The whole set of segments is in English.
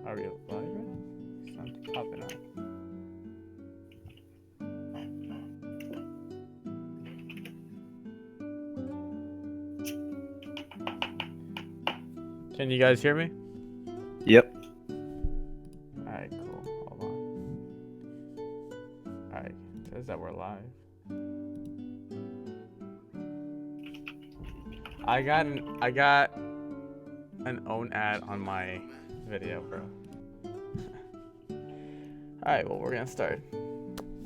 Are we live right now? Something popping up. Can you guys hear me? Yep. Alright, cool. Hold on. Alright, it says that we're live. I got an own ad on my video, bro. Alright, well, we're gonna start.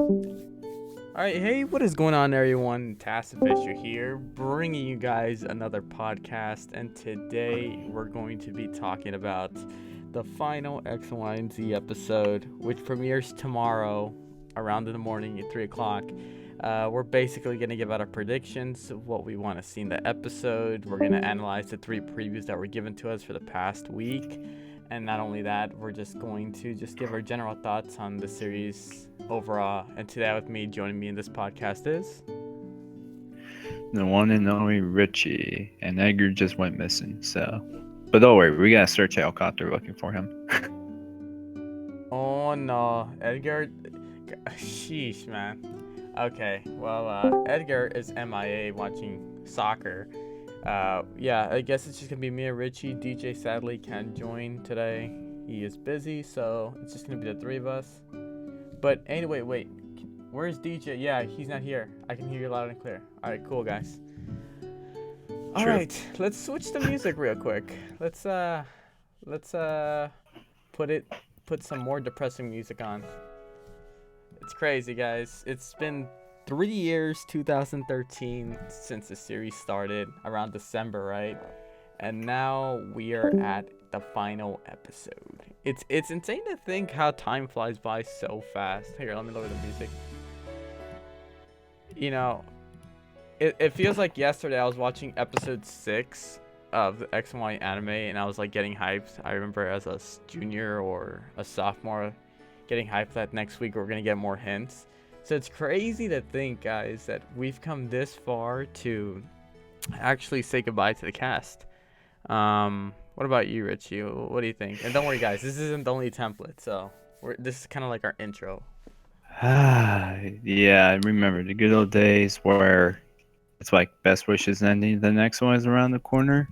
Alright, hey, what is going on, everyone? TASOcast here, bringing you guys another podcast, and today we're going to be talking about the final X, Y, and Z episode, which premieres tomorrow around in the morning at 3 o'clock. We're basically going to give out our predictions of what we want to see in the episode. We're going to analyze the 3 previews that were given to us for the past week. And not only that, we're just going to give our general thoughts on the series overall. And today with me, joining me in this podcast is... The one and only Richie. And Edgar just went missing, so... But don't worry, we got a search helicopter looking for him. Oh no, Edgar... Sheesh, man. Okay, well, Edgar is MIA watching soccer. Yeah, I guess it's just gonna be me and Richie. DJ sadly can't join today. He is busy, so it's just gonna be the 3 of us. But anyway, wait, where's DJ? Yeah, he's not here. I can hear you loud and clear. All right, cool, guys. All right, let's switch the music real quick. Let's put some more depressing music on. It's crazy, guys. It's been 3 years, 2013, since the series started, around December, right? And now we are at the final episode. It's insane to think how time flies by so fast. Here, let me lower the music. You know, it feels like yesterday I was watching episode 6 of the X and Y anime, and I was like getting hyped. I remember as a junior or a sophomore getting hyped that next week we're gonna get more hints. So it's crazy to think, guys, that we've come this far to actually say goodbye to the cast. What about you, Richie? What do you think? And don't worry, guys, this isn't the only template, so this is kind of like our intro. Yeah, I remember the good old days where it's like best wishes ending, the next one is around the corner.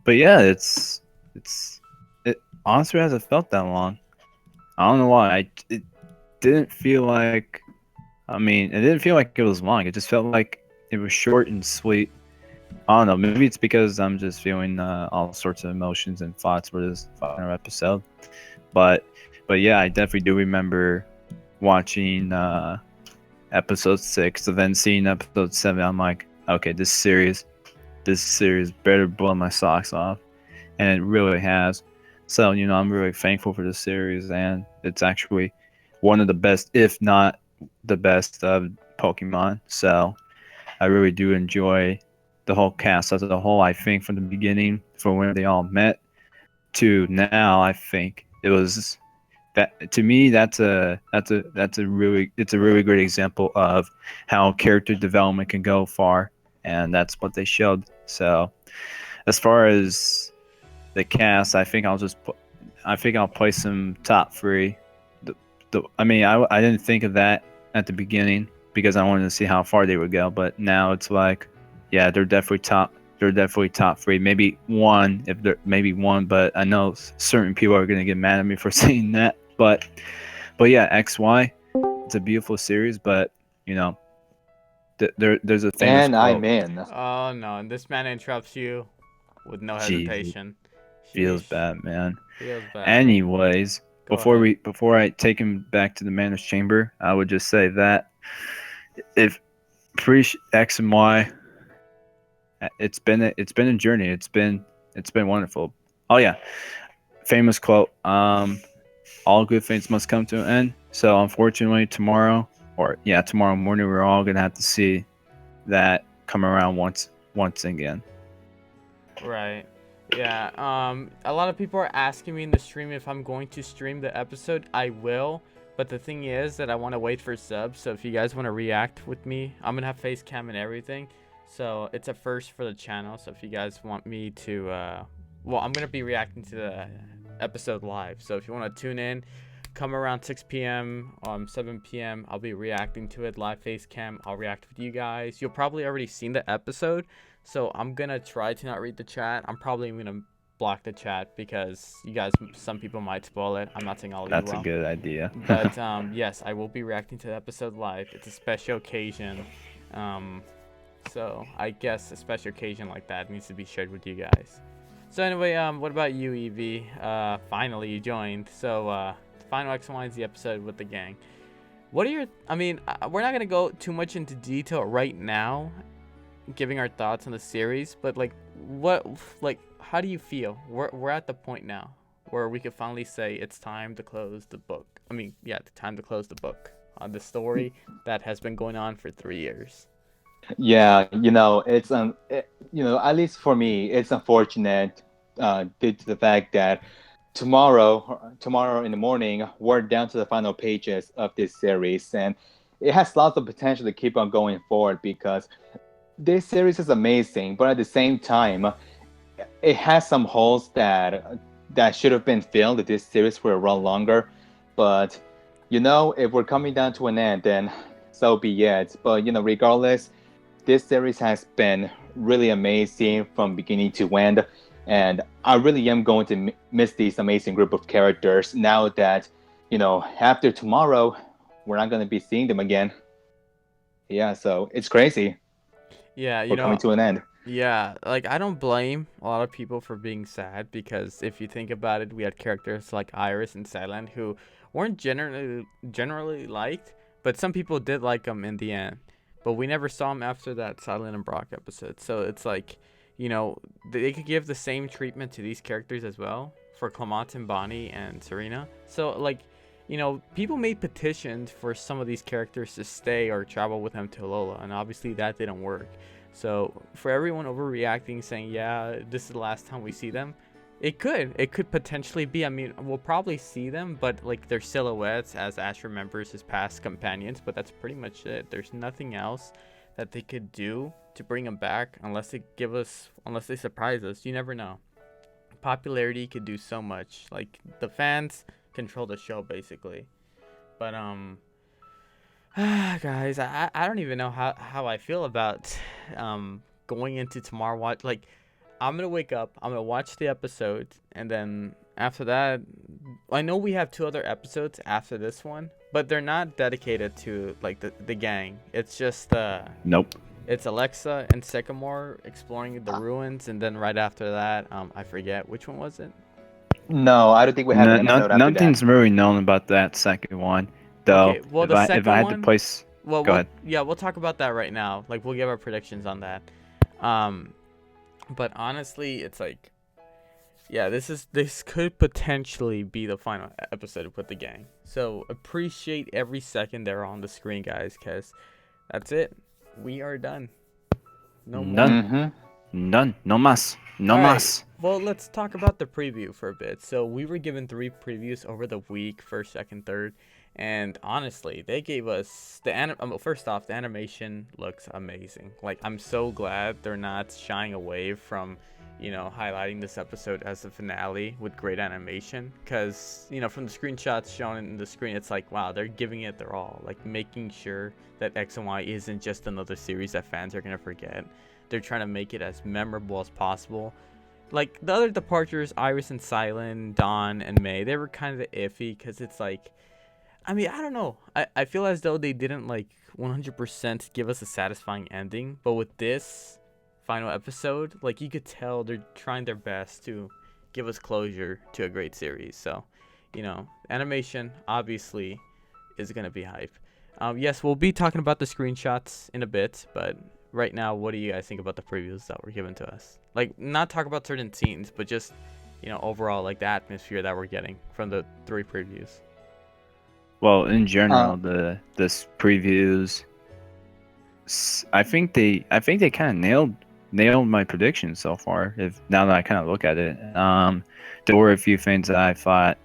But yeah, it honestly hasn't felt that long. I don't know why. It didn't feel like... it didn't feel like it was long. It just felt like it was short and sweet. I don't know. Maybe it's because I'm just feeling all sorts of emotions and thoughts for this final episode. But yeah, I definitely do remember watching episode 6 and then seeing episode 7. I'm like, okay, this series better blow my socks off. And it really has. So, I'm really thankful for this series, and it's actually one of the best, if not the best, of Pokemon. So I really do enjoy the whole cast as a whole. I think from the beginning, from when they all met to now, I think it was that, to me, it's a really great example of how character development can go far, and that's what they showed. So as far as the cast, I think I'll place some top 3. I didn't think of that at the beginning because I wanted to see how far they would go, but now it's like, yeah, they're definitely top 3. Maybe one, but I know certain people are gonna get mad at me for saying that. But yeah, XY, it's a beautiful series, but there's a famous And quote. I'm in. Oh no, and this man interrupts you with no hesitation. Feels Sheesh. bad, man. Feels bad. Anyways, Go before I take him back to the Manor's Chamber, I would just say that if X and Y, it's been a journey. It's been wonderful. Oh yeah, famous quote. All good things must come to an end. So unfortunately, tomorrow morning, we're all gonna have to see that come around once again. Right. Yeah. A lot of people are asking me in the stream if I'm going to stream the episode. I will, but the thing is that I want to wait for subs. So if you guys want to react with me, I'm gonna have face cam and everything. So it's a first for the channel. So if you guys want me to, I'm gonna be reacting to the episode live. So if you want to tune in, come around 6 p.m. 7 p.m. I'll be reacting to it live face cam. I'll react with you guys. You'll probably already seen the episode, so I'm gonna try to not read the chat. I'm probably gonna block the chat because you guys, some people might spoil it. I'm not saying all of you That's a will. good idea. But yes, I will be reacting to the episode live. It's a special occasion. So I guess a special occasion like that needs to be shared with you guys. So anyway, what about you, Evie? Finally you joined. So final X, Y, and Z episode with the gang. What are your? I mean, we're not gonna go too much into detail right now, giving our thoughts on the series. But like, how do you feel? We're at the point now where we could finally say it's time to close the book. I mean, yeah, the time to close the book on the story that has been going on for 3 years. Yeah, it's at least for me, it's unfortunate due to the fact that tomorrow in the morning, we're down to the final pages of this series, and it has lots of potential to keep on going forward because this series is amazing, but at the same time, it has some holes that should have been filled if this series were run longer. But if we're coming down to an end, then so be it. But regardless, this series has been really amazing from beginning to end, and I really am going to miss these amazing group of characters now that after tomorrow we're not going to be seeing them again. Yeah, so it's crazy. Yeah, We're coming to an end. Yeah, like I don't blame a lot of people for being sad because if you think about it, we had characters like Iris and Silent who weren't generally liked, but some people did like them in the end. But we never saw them after that Silent and Brock episode. So it's like, they could give the same treatment to these characters as well for Clement and Bonnie and Serena. So like, people made petitions for some of these characters to stay or travel with them to Lola, and obviously that didn't work. So for everyone overreacting, saying, yeah, this is the last time we see them, it could potentially be. I mean, we'll probably see them, but like their silhouettes as Ash remembers his past companions, but that's pretty much it. There's nothing else that they could do to bring them back unless they surprise us. You never know. Popularity could do so much. Like the fans control the show basically. But guys, I don't even know how I feel about going into tomorrow. Like, I'm gonna wake up, I'm gonna watch the episode, and then after that, I know we have 2 other episodes after this one, but they're not dedicated to like the gang. It's just Nope. it's Alexa and Sycamore exploring the ruins, and then right after that, I forget which one was it. No, I don't think we have an episode after Nothing's that. really known about that second one, though. Okay, well, if I had to place, well, go ahead. Yeah, we'll talk about that right now. Like, we'll give our predictions on that. But honestly, it's like, yeah, this could potentially be the final episode with the gang. So appreciate every second they're on the screen, guys, because that's it. We are done. No more. None. No mas. No All right. mas. Well, let's talk about the preview for a bit. So we were given 3 previews over the week, first, second, third, and honestly, they gave us first off, the animation looks amazing. Like, I'm so glad they're not shying away from, highlighting this episode as the finale with great animation, because from the screenshots shown in the screen, it's like, wow, they're giving it their all, like making sure that X and Y isn't just another series that fans are gonna forget. They're trying to make it as memorable as possible. Like, the other departures, Iris and Silent, Dawn and May, they were kind of iffy because it's like, I mean, I don't know. I feel as though they didn't, like, 100% give us a satisfying ending. But with this final episode, like, you could tell they're trying their best to give us closure to a great series. So, animation, obviously, is going to be hype. Yes, we'll be talking about the screenshots in a bit, but right now, what do you guys think about the previews that were given to us? Like, not talk about certain scenes, but just, overall, like, the atmosphere that we're getting from the 3 previews. Well, in general, this previews, I think they kind of nailed my predictions so far. Now that I kind of look at it, there were a few things that I thought,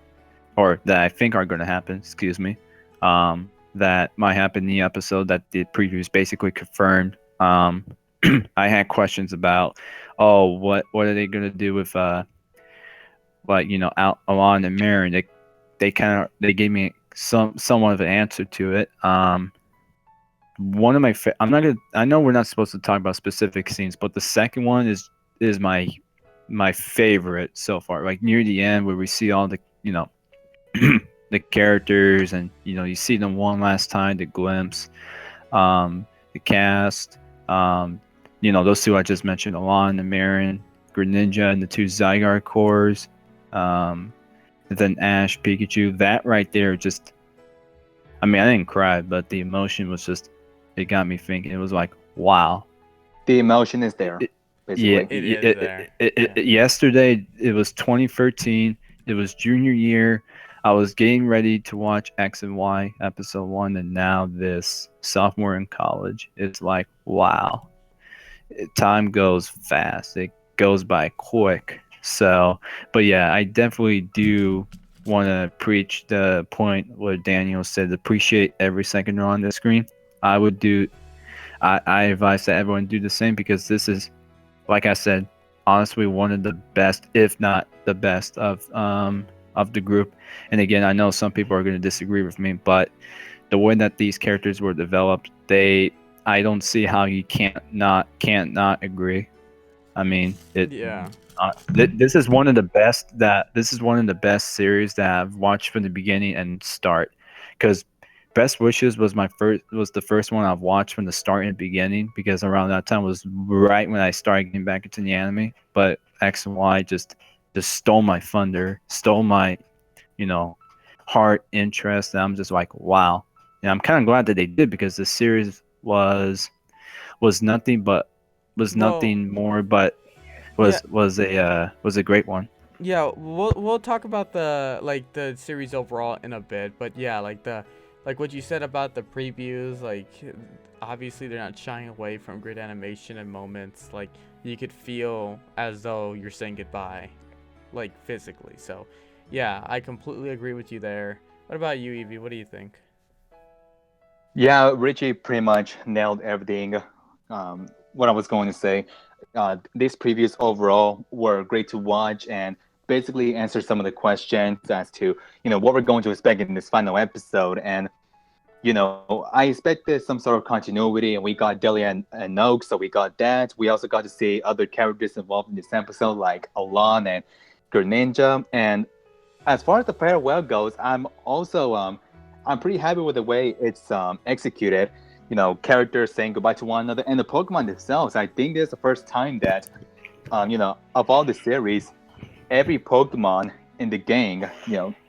or that I think are going to happen. Excuse me, that might happen in the episode that the previews basically confirmed. I had questions about, what are they going to do with but out Alon and Marin, they gave me somewhat of an answer to it. One of my I'm not gonna. I know we're not supposed to talk about specific scenes, but the second one is my favorite so far. Like near the end where we see all the the characters and you see them one last time, the glimpse, the cast, those two I just mentioned, Alon and Marin, Greninja and the two Zygarde cores, and then Ash, Pikachu. That right there just, I mean, I didn't cry, but the emotion was just, it got me thinking. It was like, wow. The emotion is there, Yeah, basically. It is there. Yeah. yesterday it was 2013. It was junior year. I was getting ready to watch X and Y episode 1, and now this sophomore in college. It's like, wow. Time goes fast. It goes by quick. So, but yeah, I definitely do want to preach the point where Daniel said appreciate every second on the screen. I would do. I advise that everyone do the same because this is, like I said, honestly one of the best, if not the best, of the group. And again, I know some people are going to disagree with me, but the way that these characters were developed, I don't see how you can't not agree. I mean, Yeah. this is one of the best series that I've watched from the beginning and start, because Best Wishes was the first one I've watched from the start and beginning, because around that time was right when I started getting back into the anime. But X and Y just stole my thunder, stole my heart interest, and I'm just like, wow. And I'm kind of glad that they did, because the series was nothing but was Well, nothing more but yeah, was a great one. yeah. We'll talk about the series overall in a bit, but yeah, like what you said about the previews, like obviously they're not shying away from great animation and moments. Like you could feel as though you're saying goodbye, like physically. So, yeah, I completely agree with you there. What about you, Evie? What do you think? Yeah, Richie pretty much nailed everything. What I was going to say. These previews overall were great to watch and basically answer some of the questions as to what we're going to expect in this final episode. And I expected some sort of continuity, and we got Delia and Noak, so we got that. We also got to see other characters involved in this episode, like Alan and Greninja. And as far as the farewell goes, I'm pretty happy with the way it's executed. Characters saying goodbye to one another, and the Pokemon themselves. I think this is the first time that, of all the series, every Pokemon in the gang,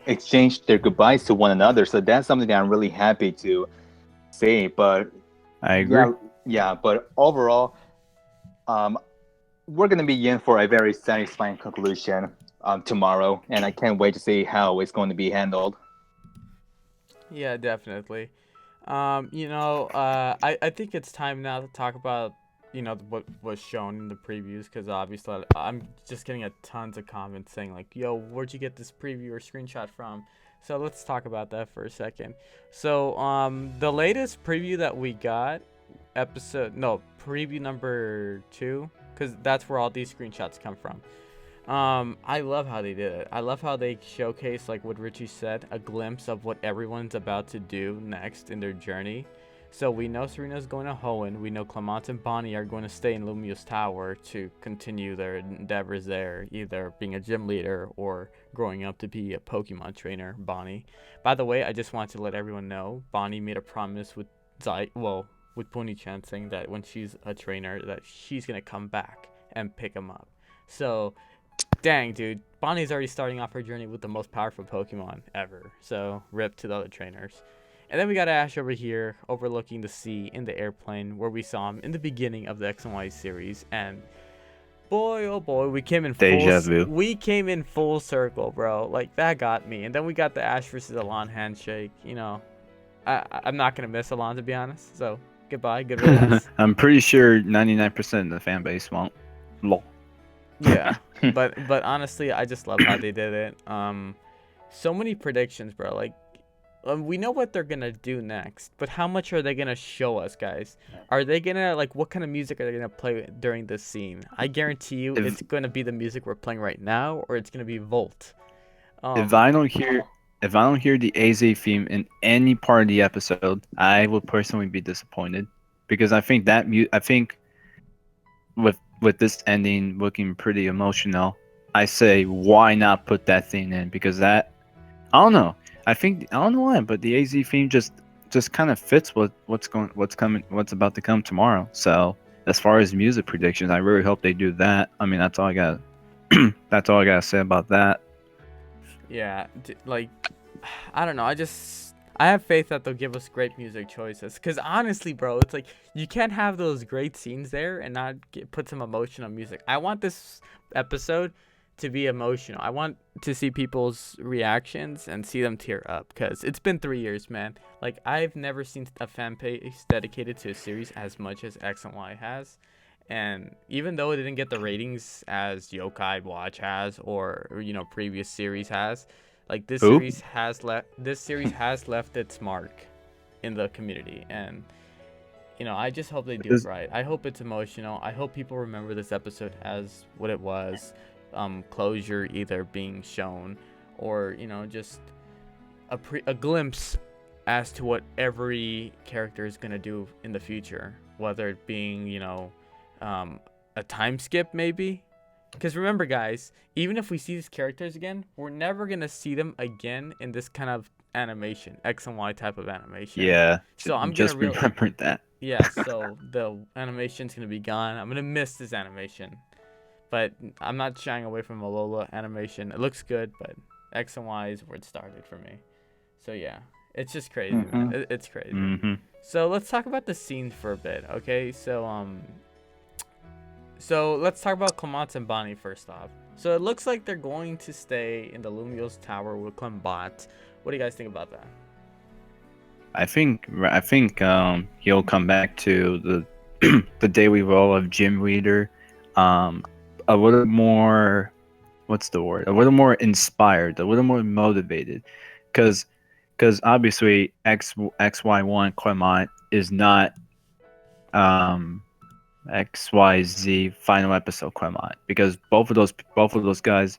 exchanged their goodbyes to one another. So that's something that I'm really happy to see. But I agree. yeah, yeah. But overall, um, we're gonna be in for a very satisfying conclusion tomorrow, and I can't wait to see how it's going to be handled. Yeah, definitely. I think it's time now to talk about, what was shown in the previews, because obviously I'm just getting a tons of comments saying like, "Yo, where'd you get this preview or screenshot from?" So let's talk about that for a second. So, the latest preview that we got, preview number 2, because that's where all these screenshots come from. I love how they did it. I love how they showcase, like what Richie said, a glimpse of what everyone's about to do next in their journey. So we know Serena's going to Hoenn. We know Clemont and Bonnie are going to stay in Lumiose Tower to continue their endeavors there, either being a gym leader or growing up to be a Pokemon trainer, Bonnie. By the way, I just want to let everyone know, Bonnie made a promise with with Pony-chan, saying that when she's a trainer, that she's going to come back and pick him up. So dang, dude. Bonnie's already starting off her journey with the most powerful Pokemon ever. So, rip to the other trainers. And then we got Ash over here, overlooking the sea in the airplane, where we saw him in the beginning of the X and Y series. And boy, oh boy, Deja vu. we came in full circle, bro. Like that got me. And then we got the Ash versus Alon handshake. I'm not gonna miss Alon, to be honest. So goodbye, good riddance. I'm pretty sure 99% of the fan base won't. Lol. Yeah, but honestly, I just love how they did it. So many predictions, bro. we know what they're gonna do next, but how much are they gonna show us, guys? Are they gonna what kind of music are they gonna play during this scene? I guarantee you, it's gonna be the music we're playing right now, or it's gonna be Volt. If I don't hear the AZ theme in any part of the episode, I will personally be disappointed, because I think with this ending looking pretty emotional, I say why not put that thing in, because that, I don't know. I don't know why, but the AZ theme just kind of fits what's about to come tomorrow. So as far as music predictions, I really hope they do that. I mean, that's all I got. That's all I gotta say about that. Yeah, I don't know. I have faith that they'll give us great music choices. Cause honestly, bro, it's like you can't have those great scenes there and not put some emotional music. I want this episode to be emotional. I want to see people's reactions and see them tear up. Cause it's been 3 years, man. Like I've never seen a fan base dedicated to a series as much as X and Y has. And even though it didn't get the ratings as Yokai Watch has, or previous series has, like this series has left its mark in the community. And I just hope they do it right. I hope it's emotional. I hope people remember this episode as what it was, closure either being shown, or just a glimpse as to what every character is gonna do in the future, whether it being a time skip maybe. Because remember, guys, even if we see these characters again, we're never gonna see them again in this kind of animation, X and Y type of animation. Yeah. So I'm just gonna remember that. Yeah. So the animation's gonna be gone. I'm gonna miss this animation, but I'm not shying away from Alola animation. It looks good, but X and Y is where it started for me. So yeah, it's just crazy, man. It's crazy. Mm-hmm. So let's talk about the scenes for a bit, okay? So let's talk about Clemence and Bonnie first off. So it looks like they're going to stay in the Lumiose Tower with Clemence. What do you guys think about that? I think he'll come back to the the daily role of gym leader, a little more, what's the word? A little more inspired, a little more motivated, because obviously XY1 Clement is not XYZ final episode Clement, because both of those guys,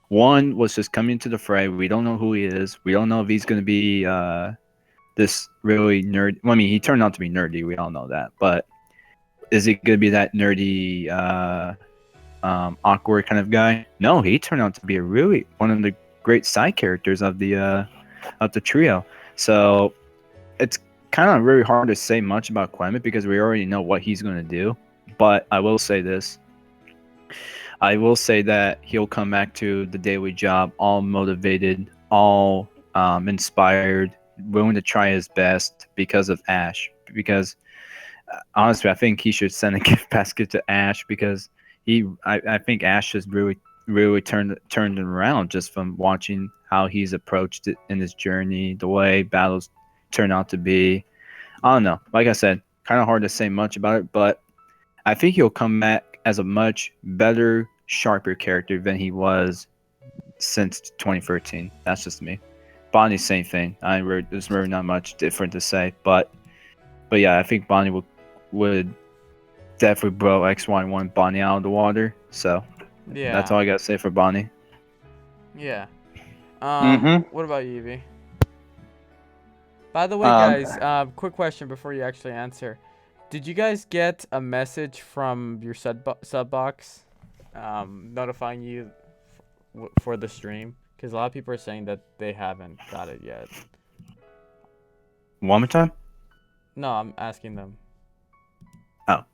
one was just coming to the fray. We don't know who he is. We don't know if he's going to be this really nerd. Well, I mean, he turned out to be nerdy. We all know that. But is he going to be that nerdy, awkward kind of guy? No, he turned out to be one of the great side characters of the trio. So it's kind of really hard to say much about Clement, because we already know what he's going to do. But I will say this. I will say that he'll come back to the daily job all motivated, all inspired, willing to try his best because of Ash. Because honestly, I think he should send a gift basket to Ash, because I think Ash has really turned it around just from watching how he's approached it in his journey, the way battles turn out to be. I don't know. Like I said, kind of hard to say much about it, but I think he'll come back as a much better, sharper character than he was since 2013. That's just me. Bonnie, same thing. There's really not much different to say, but yeah, I think Bonnie would definitely blow XY1 Bonnie out of the water. So yeah, that's all I gotta say for Bonnie. Yeah. What about you, Evie? By the way, guys, quick question before you actually answer. Did you guys get a message from your sub box notifying you for the stream? Because a lot of people are saying that they haven't got it yet. One more time? No, I'm asking them. Oh.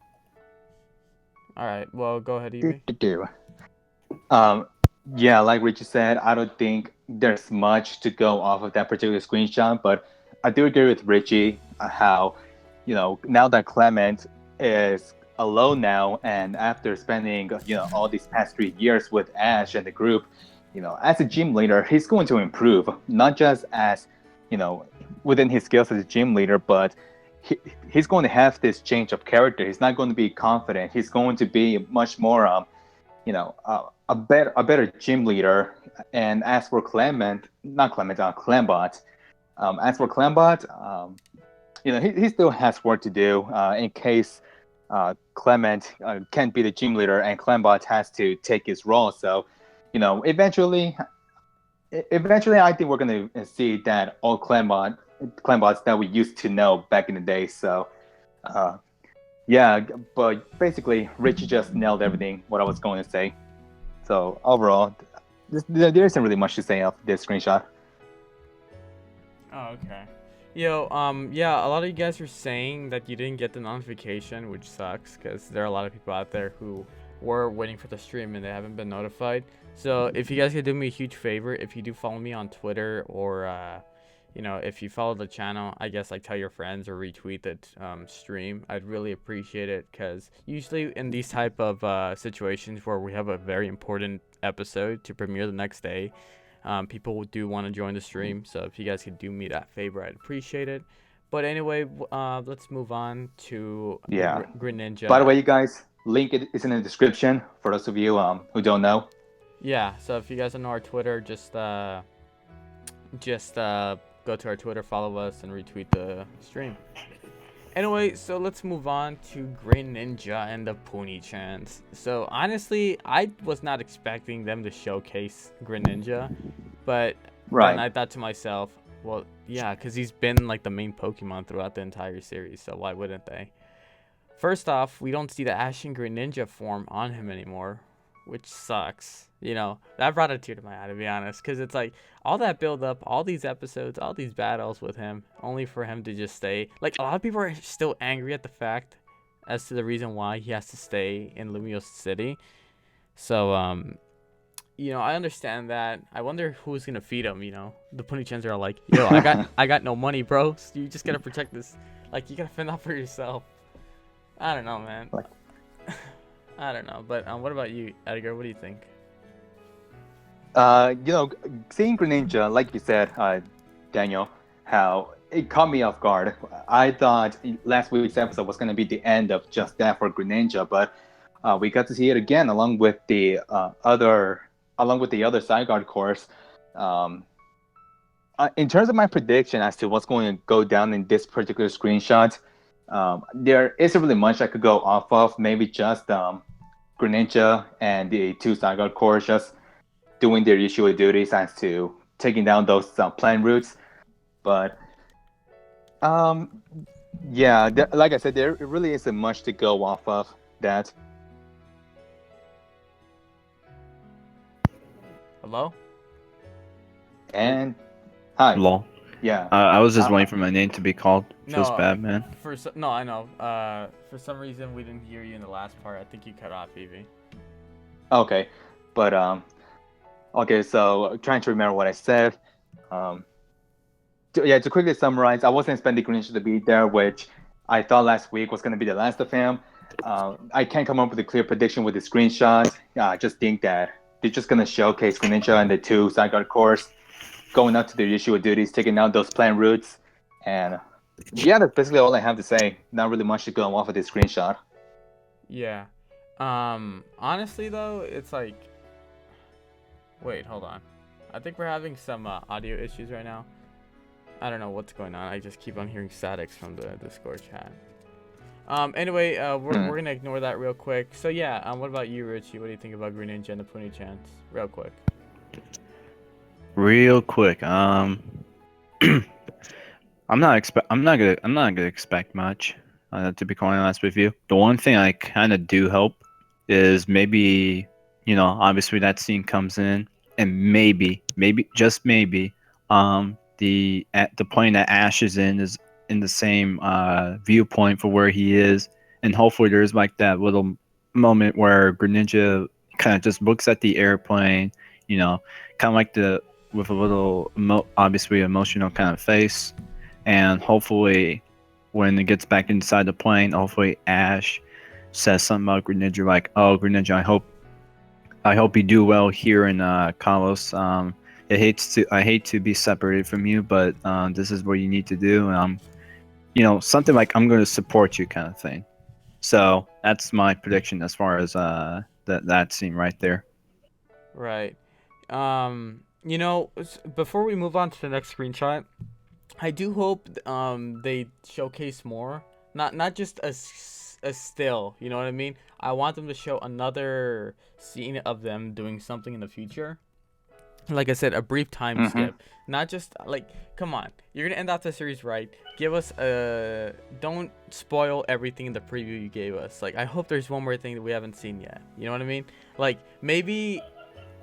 All right. Well, go ahead, Evie. Yeah, like Richie said, I don't think there's much to go off of that particular screenshot, but I do agree with Richie how, now that Clement is alone now, and after spending, all these past 3 years with Ash and the group, as a gym leader, he's going to improve, not just as, within his skills as a gym leader, but he's going to have this change of character. He's not going to be confident. He's going to be much more, a better gym leader. And as for Clement, not Clement, Clembot, As for Clembot, he still has work to do in case Clement can't be the gym leader and Clembot has to take his role. So, eventually, I think we're going to see that all Clembots that we used to know back in the day. So, uh, yeah, but basically, Richie just nailed everything what I was going to say. So overall, there isn't really much to say of this screenshot. Oh, okay. Yo, yeah, a lot of you guys were saying that you didn't get the notification, which sucks, because there are a lot of people out there who were waiting for the stream and they haven't been notified. So if you guys could do me a huge favor, if you do follow me on Twitter or, if you follow the channel, I guess like tell your friends or retweet the stream, I'd really appreciate it, because usually in these type of situations where we have a very important episode to premiere the next day, people do want to join the stream, so if you guys could do me that favor, I'd appreciate it. But anyway, let's move on to Yeah. Greninja. By the way, you guys, link is in the description for those of you who don't know. Yeah, so if you guys don't know our Twitter, just go to our Twitter, follow us, and retweet the stream. Anyway, so let's move on to Greninja and the Pony-chans. So honestly, I was not expecting them to showcase Greninja, but then I thought to myself, well, yeah, because he's been like the main Pokemon throughout the entire series, so why wouldn't they? First off, we don't see the Ashen Greninja form on him anymore, which sucks. That brought a tear to my eye, to be honest, because it's like all that build up, all these episodes, all these battles with him, only for him to just stay. Like, a lot of people are still angry at the fact as to the reason why he has to stay in Lumiose City. So, I understand that. I wonder who's gonna feed him. The Pony-chans are like, yo, I got no money, bro. So you just gotta protect this. Like, you gotta fend out for yourself. I don't know, man. I don't know, but what about you, Edgar? What do you think? Seeing Greninja, like you said, Daniel, how it caught me off guard. I thought last week's episode was going to be the end of just that for Greninja, but we got to see it again along with the other side guard course. In terms of my prediction as to what's going to go down in this particular screenshot, there isn't really much I could go off of. Maybe just Greninja and the two side guard cores just doing their usual duties as to taking down those plant roots. But yeah, like I said, there really isn't much to go off of that. Hello? And hi. Lol. Yeah. I was just waiting for my name to be called. Feels bad, man. No, I know. For some reason, we didn't hear you in the last part. I think you cut off, Evie. Okay, but okay. So trying to remember what I said. To quickly summarize, I wasn't expecting Greninja to be there, which I thought last week was going to be the last of him. I can't come up with a clear prediction with the screenshot. I just think that they're just going to showcase Greninja and the two side guard cores going out to their usual duties, taking out those plant roots, and yeah, that's basically all I have to say. Not really much to go off of this screenshot. Yeah. Honestly though, it's like, wait, hold on. I think we're having some audio issues right now. I don't know what's going on. I just keep on hearing statics from the Discord chat. Anyway, we're gonna ignore that real quick. So yeah, what about you, Richie? What do you think about Greninja and the Pony-chans? Real quick. I'm not gonna expect much. To be quite honest with you, the one thing I kind of do hope is maybe, obviously that scene comes in, and maybe just maybe, the point that Ash is in the same viewpoint for where he is, and hopefully there's like that little moment where Greninja kind of just looks at the airplane, kind of like with a little obviously emotional kind of face, and hopefully when it gets back inside the plane, hopefully Ash says something about Greninja, like, "Oh, Greninja, I hope you do well here in Kalos. I hate to be separated from you, but this is what you need to do, and something like I'm going to support you, kind of thing." So that's my prediction as far as that scene right there. Right. Before we move on to the next screenshot, I do hope they showcase more, not just a still. You know what I mean? I want them to show another scene of them doing something in the future. Like I said, a brief time Mm-hmm. skip, not just like, come on, you're gonna end off the series right. Give us don't spoil everything in the preview you gave us. Like, I hope there's one more thing that we haven't seen yet. You know what I mean? Like, maybe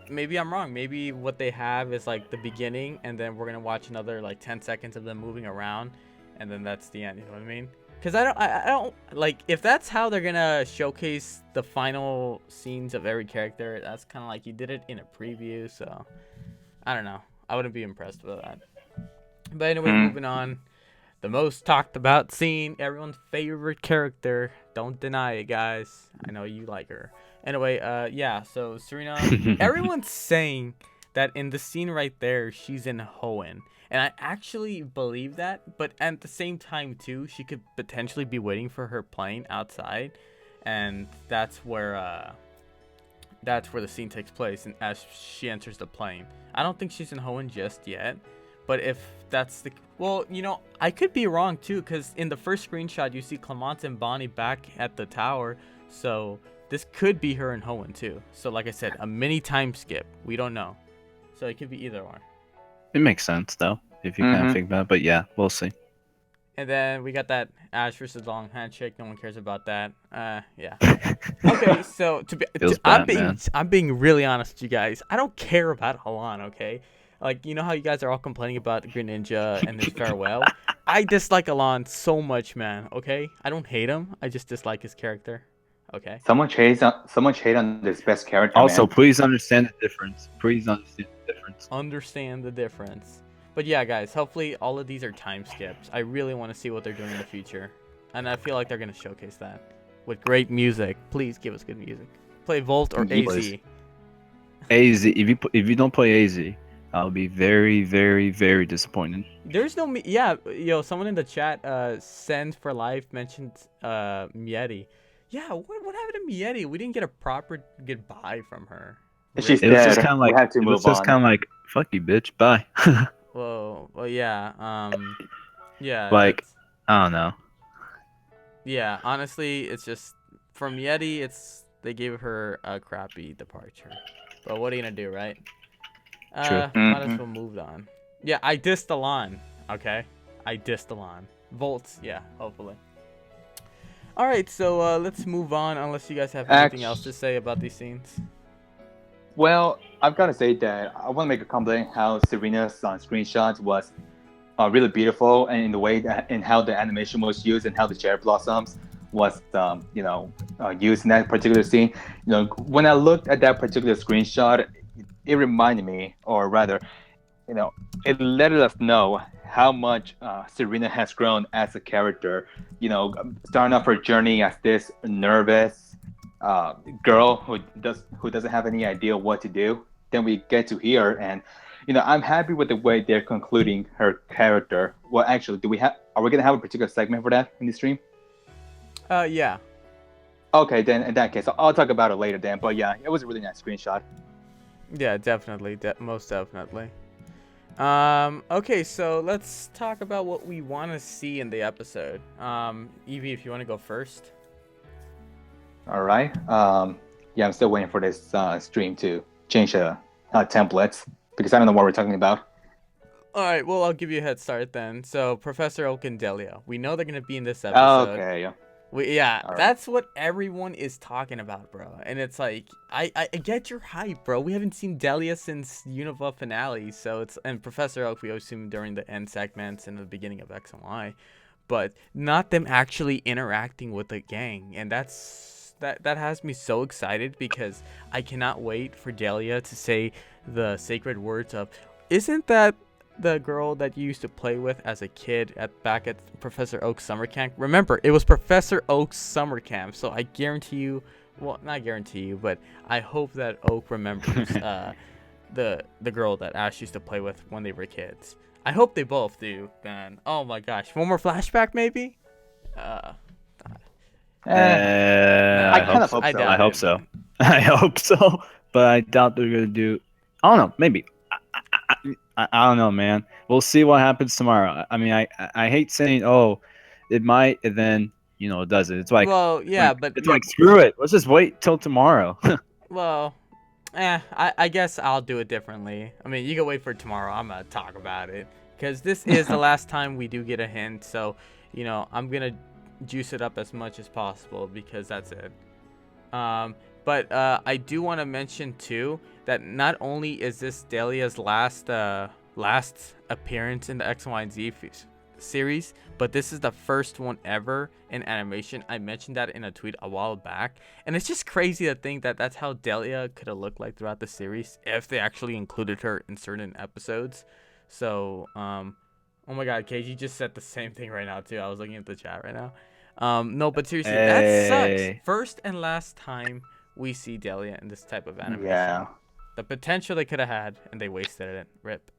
I'm wrong. Maybe what they have is like the beginning, and then we're gonna watch another like 10 seconds of them moving around, and then that's the end. You know what I mean? Because I don't like, if that's how they're gonna showcase the final scenes of every character. That's kind of like you did it in a preview, so I don't know. I wouldn't be impressed with that. But anyway, moving on. The most talked about scene, everyone's favorite character. Don't deny it, guys. I know you like her. Anyway, yeah, so Serena, everyone's saying that in the scene right there, she's in Hoenn. And I actually believe that, but at the same time too, she could potentially be waiting for her plane outside, and that's where the scene takes place, and as she enters the plane. I don't think she's in Hoenn just yet, but if that's the... Well, you know, I could be wrong too, because in the first screenshot, you see Clemence and Bonnie back at the tower, so this could be her in Hoenn too. So like I said, a mini time skip. We don't know. So it could be either one. It makes sense though, if you kind of think about it. But yeah, we'll see. And then we got that Ash versus Long handshake. No one cares about that. Yeah. Okay, so I'm being really honest with you guys. I don't care about Halan, okay? Like, you know how you guys are all complaining about Greninja and his farewell? I dislike Halan so much, man, okay? I don't hate him. I just dislike his character. Okay? So much hate on this best character. Also, man. please understand the difference. Understand the difference. But yeah, guys, hopefully all of these are time skips. I really want to see what they're doing in the future. And I feel like they're going to showcase that with great music. Please give us good music. Play Volt or AZ. AZ. If you don't play AZ, I'll be very, very, very disappointed. There's no... Yeah, yo, someone in the chat, Send for Life, mentioned Mieti. Yeah, what happened to Mieti? We didn't get a proper goodbye from her. She's It was dead. just kind of like, we have to move on. Fuck you, bitch, bye. Whoa, well, yeah, yeah. Like, I don't know. Yeah, honestly, it's just, from Yeti, they gave her a crappy departure. But what are you gonna do, right? True. Might as well move on. Yeah, I dissed Alon, okay? I dissed Alon. Volts, yeah, hopefully. Alright, so let's move on, unless you guys have anything else to say about these scenes. Well, I've got to say that I want to make a complaint how Serena's screenshot was really beautiful, and in the way that and how the animation was used and how the cherry blossoms was used in that particular scene. You know, when I looked at that particular screenshot, it reminded me, or rather, you know, it let us know how much Serena has grown as a character. You know, starting off her journey as this nervous girl who doesn't have any idea what to do. Then we get to here, and you know, I'm happy with the way they're concluding her character. Well, actually, are we gonna have a particular segment for that in the stream? Yeah. Okay, then in that case, I'll talk about it later then. But yeah, it was a really nice screenshot. Yeah, definitely, most definitely. Okay, so let's talk about what we want to see in the episode. Evie, if you want to go first. All right. Yeah, I'm still waiting for this stream to change the templates because I don't know what we're talking about. All right, well, I'll give you a head start then. So, Professor Oak and Delia, we know they're going to be in this episode. Okay. That's what everyone is talking about, bro. And it's like, I get your hype, bro. We haven't seen Delia since Unova finale, and Professor Oak, we assume during the end segments and the beginning of X and Y, but not them actually interacting with the gang, and that has me so excited because I cannot wait for Delia to say the sacred words of, "Isn't that the girl that you used to play with as a kid back at Professor Oak's summer camp?" Remember, it was Professor Oak's summer camp, so I guarantee you, well, not guarantee you, but I hope that Oak remembers the girl that Ash used to play with when they were kids. I hope they both do, man. Oh my gosh, one more flashback maybe? I kind of hope so. I hope so. I hope so, but I doubt they're gonna do. I don't know. Maybe. I don't know, man. We'll see what happens tomorrow. I mean, I hate saying, oh, it might, and then it doesn't. It's like, Well, yeah, but it's like screw it. Let's just wait till tomorrow. well, I guess I'll do it differently. I mean, you can wait for tomorrow. I'm gonna talk about it because this is the last time we do get a hint. So, I'm gonna juice it up as much as possible because that's it. But I do want to mention too that not only is this Dahlia's last appearance in the X, Y, and Z series, but this is the first one ever in animation. I mentioned that in a tweet a while back, and it's just crazy to think that that's how Dahlia could have looked like throughout the series if they actually included her in certain episodes. So, oh my God, KG just said the same thing right now too. I was looking at the chat right now. No, but seriously, that sucks. First and last time we see Dahlia in this type of animation. Yeah. The potential they could have had, and they wasted it. Rip.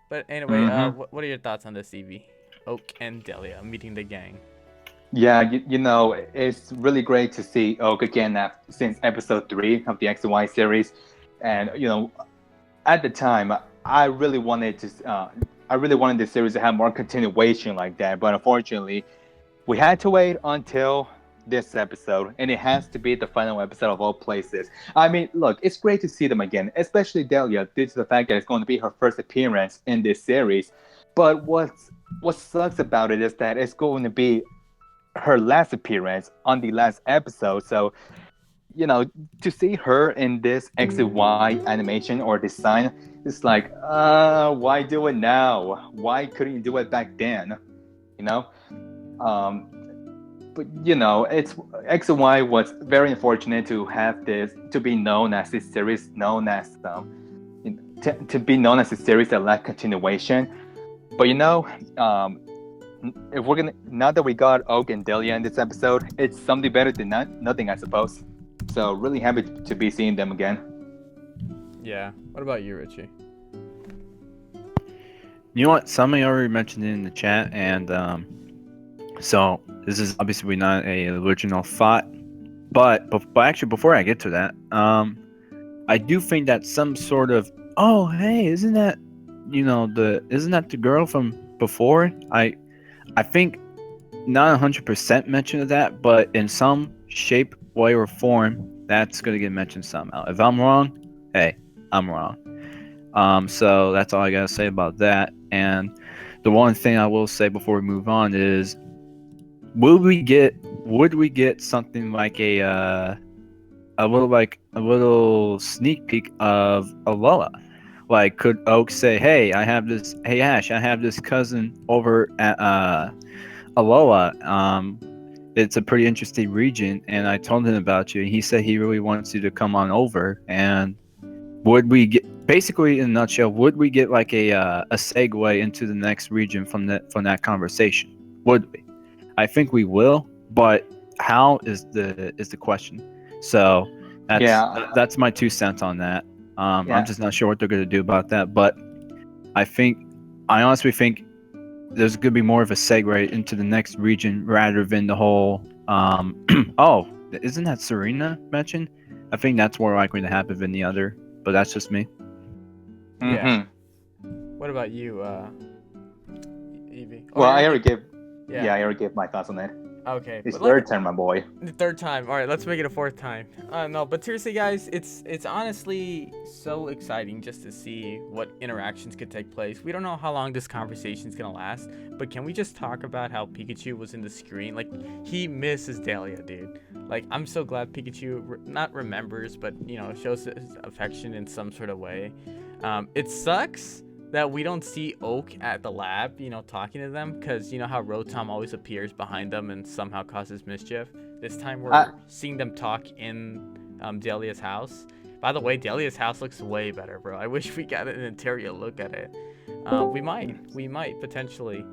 But anyway, what are your thoughts on this, Evie? Oak and Dahlia meeting the gang. Yeah, it's really great to see Oak again since episode 3 of the X and Y series, and at the time I really wanted this series to have more continuation like that, but unfortunately, we had to wait until this episode, and it has to be the final episode of all places. I mean, look, it's great to see them again, especially Dahlia, due to the fact that it's going to be her first appearance in this series. But what sucks about it is that it's going to be her last appearance on the last episode. So, to see her in this X and Y animation or design, it's like, why do it now? Why couldn't you do it back then? But it's X and Y was very unfortunate to have this to be known as this series, known as to be known as a series that lacked continuation. But if we're gonna, now that we got Oak and Dahlia in this episode, it's something better than nothing, I suppose. So really happy to be seeing them again. Yeah. What about you, Richie? You know what? Somebody already mentioned it in the chat, and so this is obviously not a original thought, but actually before I get to that, I do think that some sort of hey, isn't that the girl from before? I think not 100% mention of that, but in some shape, way, or form, that's gonna get mentioned somehow. If I'm wrong, hey, I'm wrong. So that's all I gotta say about that. And the one thing I will say before we move on is, would we get something like a little sneak peek of Alola? Like, could Oak say, hey Ash, I have this cousin over at Alola. It's a pretty interesting region, and I told him about you, and he said he really wants you to come on over. And would we get, basically in a nutshell, would we get like a segue into the next region from that conversation? Would we? I think we will, but how is the question. So that's my 2 cents on that. I'm just not sure what they're going to do about that, but I honestly think there's going to be more of a segue into the next region rather than the whole isn't that Serena mentioned? I think that's more likely to happen than the other, but that's just me. Yeah. What about you, Evie? Well, I already gave my thoughts on that. Okay. It's third turn, my boy. The third time. All right, let's make it a 4th time. No, but seriously, guys, it's honestly so exciting just to see what interactions could take place. We don't know how long this conversation is gonna last, but can we just talk about how Pikachu was in the screen? Like, he misses Dahlia, dude. Like, I'm so glad Pikachu not remembers, but shows his affection in some sort of way. It sucks that we don't see Oak at the lab, talking to them, because how Rotom always appears behind them and somehow causes mischief. This time we're seeing them talk in Dahlia's house. By the way, Dahlia's house looks way better, bro. I wish we got an interior look at it. We might potentially.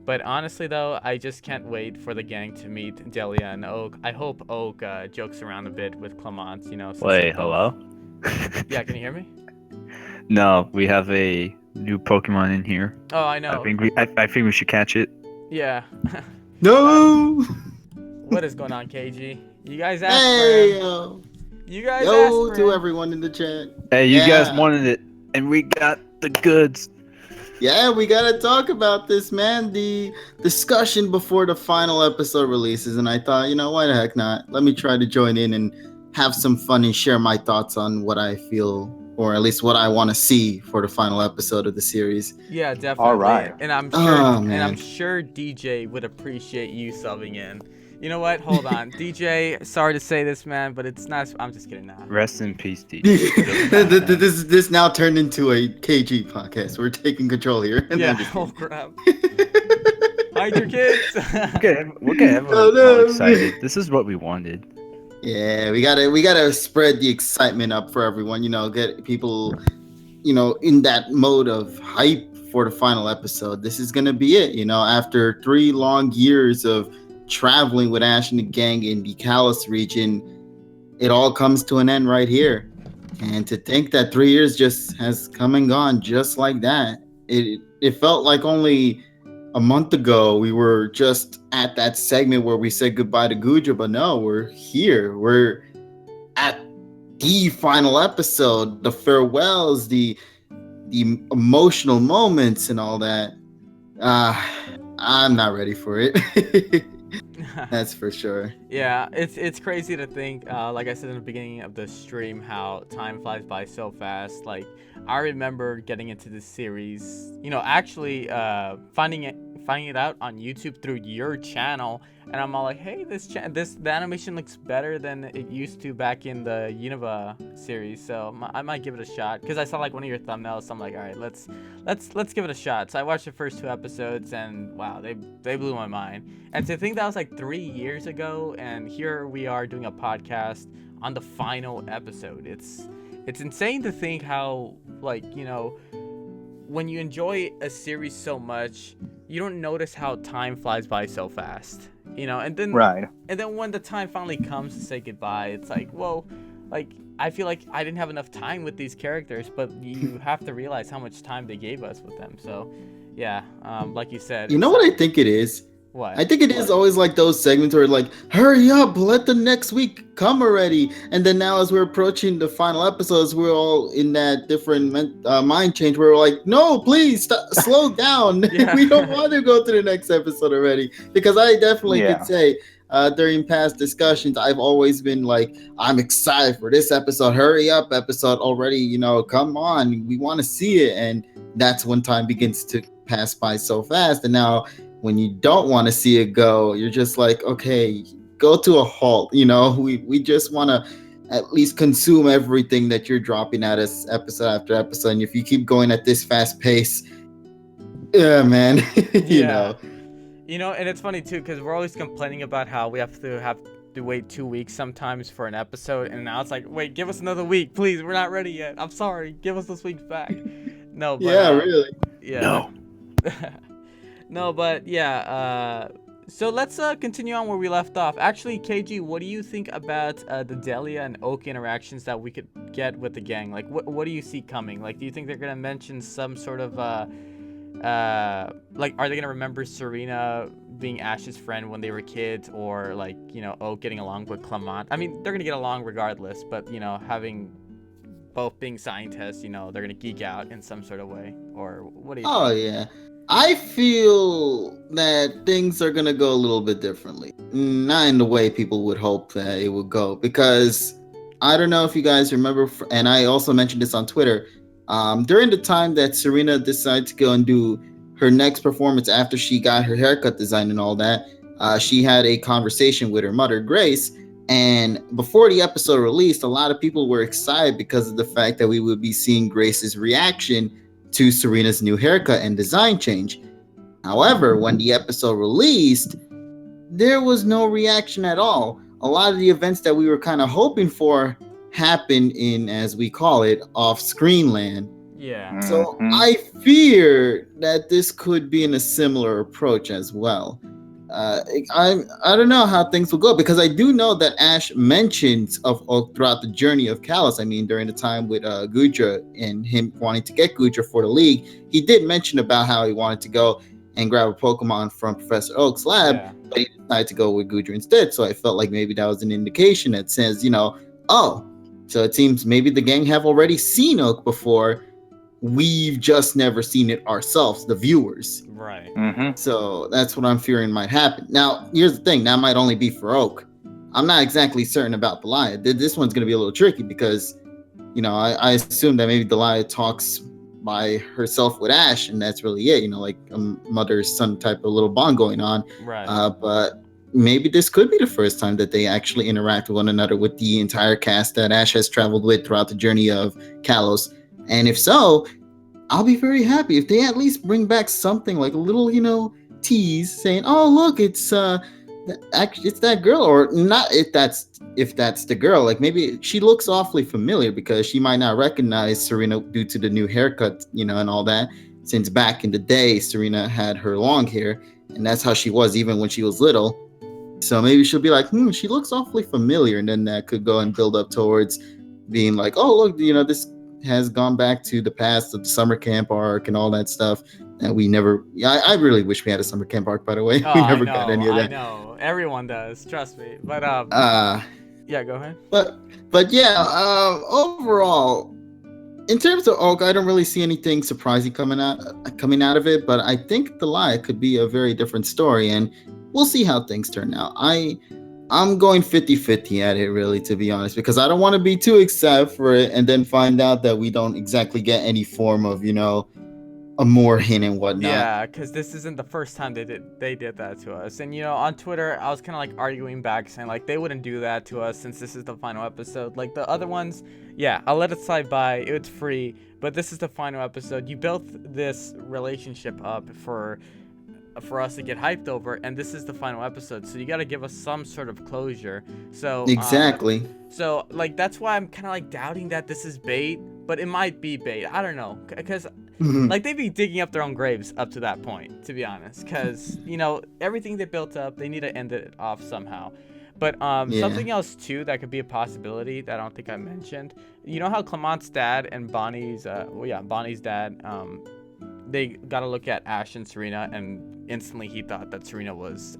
But honestly, though, I just can't wait for the gang to meet Dahlia and Oak. I hope Oak jokes around a bit with Clemence, Wait, hello? Yeah, can you hear me? No, we have a new Pokemon in here. Oh, I know. I think we should catch it. Yeah. No! What is going on, KG? You guys asked Hey, for him. You guys yo asked to for him. everyone in the chat. Hey, you guys wanted it, and we got the goods. Yeah, we gotta talk about this, man. The discussion before the final episode releases, and I thought, why the heck not? Let me try to join in and have some fun and share my thoughts on what I feel, or at least what I want to see for the final episode of the series. Yeah, definitely. All right. And I'm sure DJ would appreciate you subbing in. You know what? Hold on. DJ, sorry to say this, man, but it's not. I'm just kidding now. Rest in peace, DJ. This now turned into a KG podcast. We're taking control here. Yeah. Oh crap. Hide your kids. We'll get everyone all excited. This is what we wanted. Yeah, we gotta spread the excitement up for everyone. Get people, in that mode of hype for the final episode. This is gonna be it. After 3 long years of traveling with Ash and the gang in the Kalos region, it all comes to an end right here. And to think that 3 years just has come and gone just like that, it felt like only a month ago we were just at that segment where we said goodbye to Guja, but no, we're here. We're at the final episode, the farewells, the emotional moments and all that. I'm not ready for it. That's for sure. Yeah, it's crazy to think, like I said in the beginning of the stream, how time flies by so fast. Like, I remember getting into this series, actually finding it out on YouTube through your channel, and I'm all like, hey, the animation looks better than it used to back in the Unova series, so I might give it a shot, because I saw like one of your thumbnails, so I'm like, all right, let's give it a shot. So I watched the first 2 episodes, and wow, they blew my mind. And to think that was like 3 years ago, and here we are doing a podcast on the final episode. It's insane to think how, like, when you enjoy a series so much, you don't notice how time flies by so fast, and then when the time finally comes to say goodbye, it's like, whoa, like, I feel like I didn't have enough time with these characters, but you have to realize how much time they gave us with them. So yeah, like you said, what I think it is? What? I think it is always like those segments where like, hurry up, let the next week come already. And then now as we're approaching the final episodes, we're all in that different mind change where we're like, no, please slow down. We don't want to go to the next episode already. Because I definitely could say during past discussions, I've always been like, I'm excited for this episode. Hurry up episode already. Come on. We want to see it. And that's when time begins to pass by so fast. And now when you don't want to see it go, you're just like, okay, go to a halt. We just want to at least consume everything that you're dropping at us episode after episode. And if you keep going at this fast pace, yeah, man, you know. And it's funny too, because we're always complaining about how we have to wait 2 weeks sometimes for an episode, and now it's like, wait, give us another week, please. We're not ready yet. I'm sorry. Give us this week back. No, but really. Yeah. No. No, but yeah, so let's continue on where we left off. Actually, KG, what do you think about the Delia and Oak interactions that we could get with the gang? Like, what do you see coming? Like, do you think they're going to mention some sort of, like, are they going to remember Serena being Ash's friend when they were kids? Or, like, Oak getting along with Clement? I mean, they're going to get along regardless, but, having both being scientists, they're going to geek out in some sort of way. Or what do you think? Oh, yeah. I feel that things are going to go a little bit differently. Not in the way people would hope that it would go. Because I don't know if you guys remember, and I also mentioned this on Twitter, during the time that Serena decided to go and do her next performance after she got her haircut design and all that, she had a conversation with her mother, Grace. And before the episode released, a lot of people were excited because of the fact that we would be seeing Grace's reaction to Serena's new haircut and design change. However, when the episode released, there was no reaction at all. A lot of the events that we were kind of hoping for happened in, as we call it, off-screen land. Yeah. So I fear that this could be in a similar approach as well. I don't know how things will go, because I do know that Ash mentions of Oak throughout the journey of Kalos. I mean, during the time with Guja and him wanting to get Guja for the league, he did mention about how he wanted to go and grab a Pokemon from Professor Oak's lab, but he decided to go with Guja instead. So I felt like maybe that was an indication that says, so it seems maybe the gang have already seen Oak before, we've just never seen it ourselves, the viewers. Right. Mm-hmm. So that's what I'm fearing might happen. Now, here's the thing. That might only be for Oak. I'm not exactly certain about Delia. This one's going to be a little tricky because, I assume that maybe Delia talks by herself with Ash, and that's really it. Like a mother-son type of little bond going on. Right. But maybe this could be the first time that they actually interact with one another with the entire cast that Ash has traveled with throughout the journey of Kalos. And if so, I'll be very happy if they at least bring back something like a little, tease saying, "Oh, look, it's that girl," or not. If that's the girl, like maybe she looks awfully familiar because she might not recognize Serena due to the new haircut, and all that. Since back in the day, Serena had her long hair, and that's how she was even when she was little. So maybe she'll be like, she looks awfully familiar, and then that could go and build up towards being like, "Oh, look, this has gone back to the past of the summer camp arc and all that stuff." And we never, I really wish we had a summer camp arc, by the way. Oh, We never got any of that. I know. Everyone does. Trust me. But yeah, go ahead. But yeah, overall, in terms of Oak, I don't really see anything surprising coming out of it. But I think Delia could be a very different story, and we'll see how things turn out. I'm going 50-50 at it, really, to be honest, because I don't want to be too excited for it and then find out that we don't exactly get any form of, a more hint and whatnot. Yeah, because this isn't the first time they did that to us. And, on Twitter, I was kind of like arguing back, saying, like, they wouldn't do that to us since this is the final episode. Like, the other ones, yeah, I'll let it slide by. It's free. But this is the final episode. You built this relationship up for us to get hyped over, and this is the final episode, so you got to give us some sort of closure. So exactly. So like that's why I'm kind of like doubting that this is bait, but it might be bait. I don't know, because like they'd be digging up their own graves up to that point, to be honest, because everything they built up, they need to end it off somehow. But something else too that could be a possibility that I don't think I mentioned. You know how Clement's dad and Bonnie's dad, they got to look at Ash and Serena, and instantly he thought that Serena was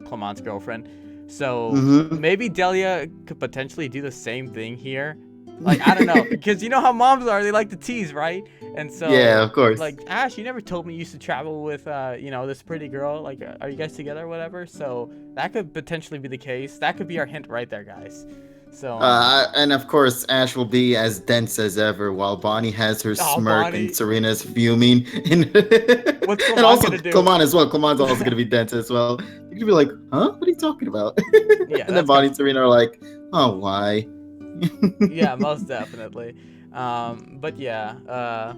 Clement's girlfriend. So maybe Delia could potentially do the same thing here. Like, I don't know, because you know how moms are, they like to tease, right? And so yeah, of course. Like, Ash, you never told me you used to travel with this pretty girl. Like, are you guys together or whatever? So that could potentially be the case. That could be our hint right there, guys. So and of course Ash will be as dense as ever while Bonnie has her smirk and Serena's fuming. What's Clement and also gonna do? Clement as well. Clement's also gonna be dense as well. You could be like, huh? What are you talking about? Yeah, and then Bonnie and Serena are like, oh, why? Yeah, most definitely. But yeah,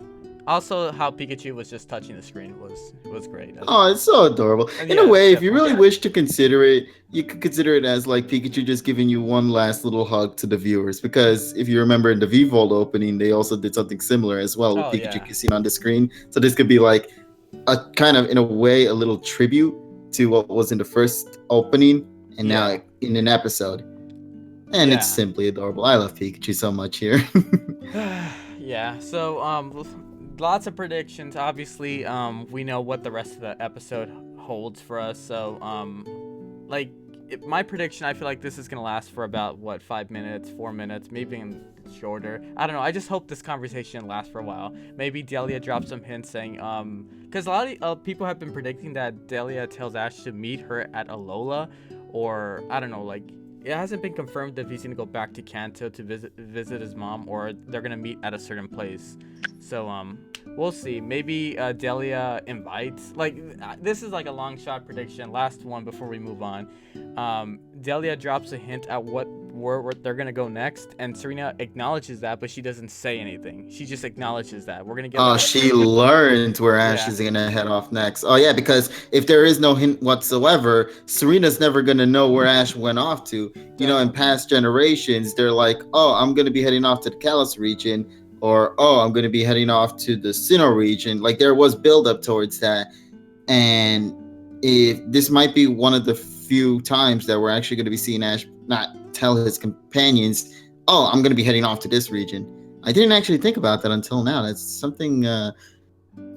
also how Pikachu was just touching the screen was great. Oh, it's so adorable. And in a way, if you really wish to consider it, you could consider it as like Pikachu just giving you one last little hug to the viewers. Because if you remember in the V-Vault opening, they also did something similar as well with Pikachu kissing on the screen. So this could be like a kind of, in a way, a little tribute to what was in the first opening and now in an episode. And it's simply adorable. I love Pikachu so much here. Yeah, so lots of predictions. Obviously, we know what the rest of the episode holds for us. So, my prediction, I feel like this is going to last for about, 5 minutes, 4 minutes, maybe even shorter. I don't know. I just hope this conversation lasts for a while. Maybe Delia drops some hints saying, because a lot of people have been predicting that Delia tells Ash to meet her at Alola, or, I don't know, like, it hasn't been confirmed if he's going to go back to Kanto to visit his mom, or they're going to meet at a certain place. So, we'll see. Maybe Delia invites, this is like a long shot prediction, last one before we move on. Delia drops a hint at where they're going to go next, and Serena acknowledges that, but she doesn't say anything. She just acknowledges that. We're going to get she learned where Ash is going to head off next. Oh, yeah, because if there is no hint whatsoever, Serena's never going to know where Ash went off to. In past generations, they're like, oh, I'm going to be heading off to the Kalos region, or, oh, I'm going to be heading off to the Sinnoh region. Like, there was build-up towards that. And if this might be one of the few times that we're actually going to be seeing Ash not tell his companions, oh, I'm going to be heading off to this region. I didn't actually think about that until now. That's something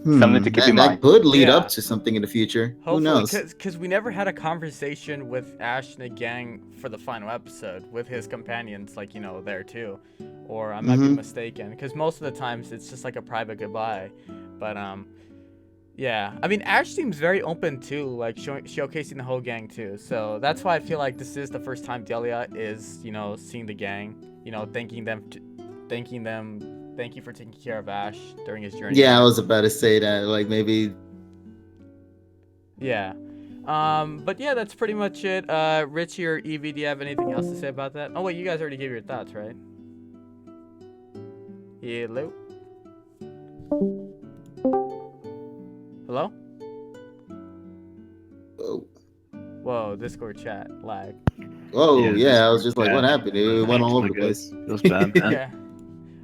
Something to keep in that mind. could lead Yeah. up to something in the future. Who Hopefully, knows? because we never had a conversation with Ash and the gang for the final episode with his companions, like, there too. Or I might be mistaken, because most of the times it's just like a private goodbye. But, yeah. I mean, Ash seems very open too, like showcasing the whole gang too. So that's why I feel like this is the first time Delia is, seeing the gang, thanking them, thank you for taking care of Ash during his journey. Yeah, I was about to say that. Like maybe. Yeah. But yeah, that's pretty much it. Richie or Evie, do you have anything else to say about that? Oh wait, you guys already gave your thoughts, right? Hello? Hello? Oh. Whoa, Discord chat lag. Whoa, yeah, I was just like, what Yeah. happened? It went all over the place. It was bad, man. Yeah.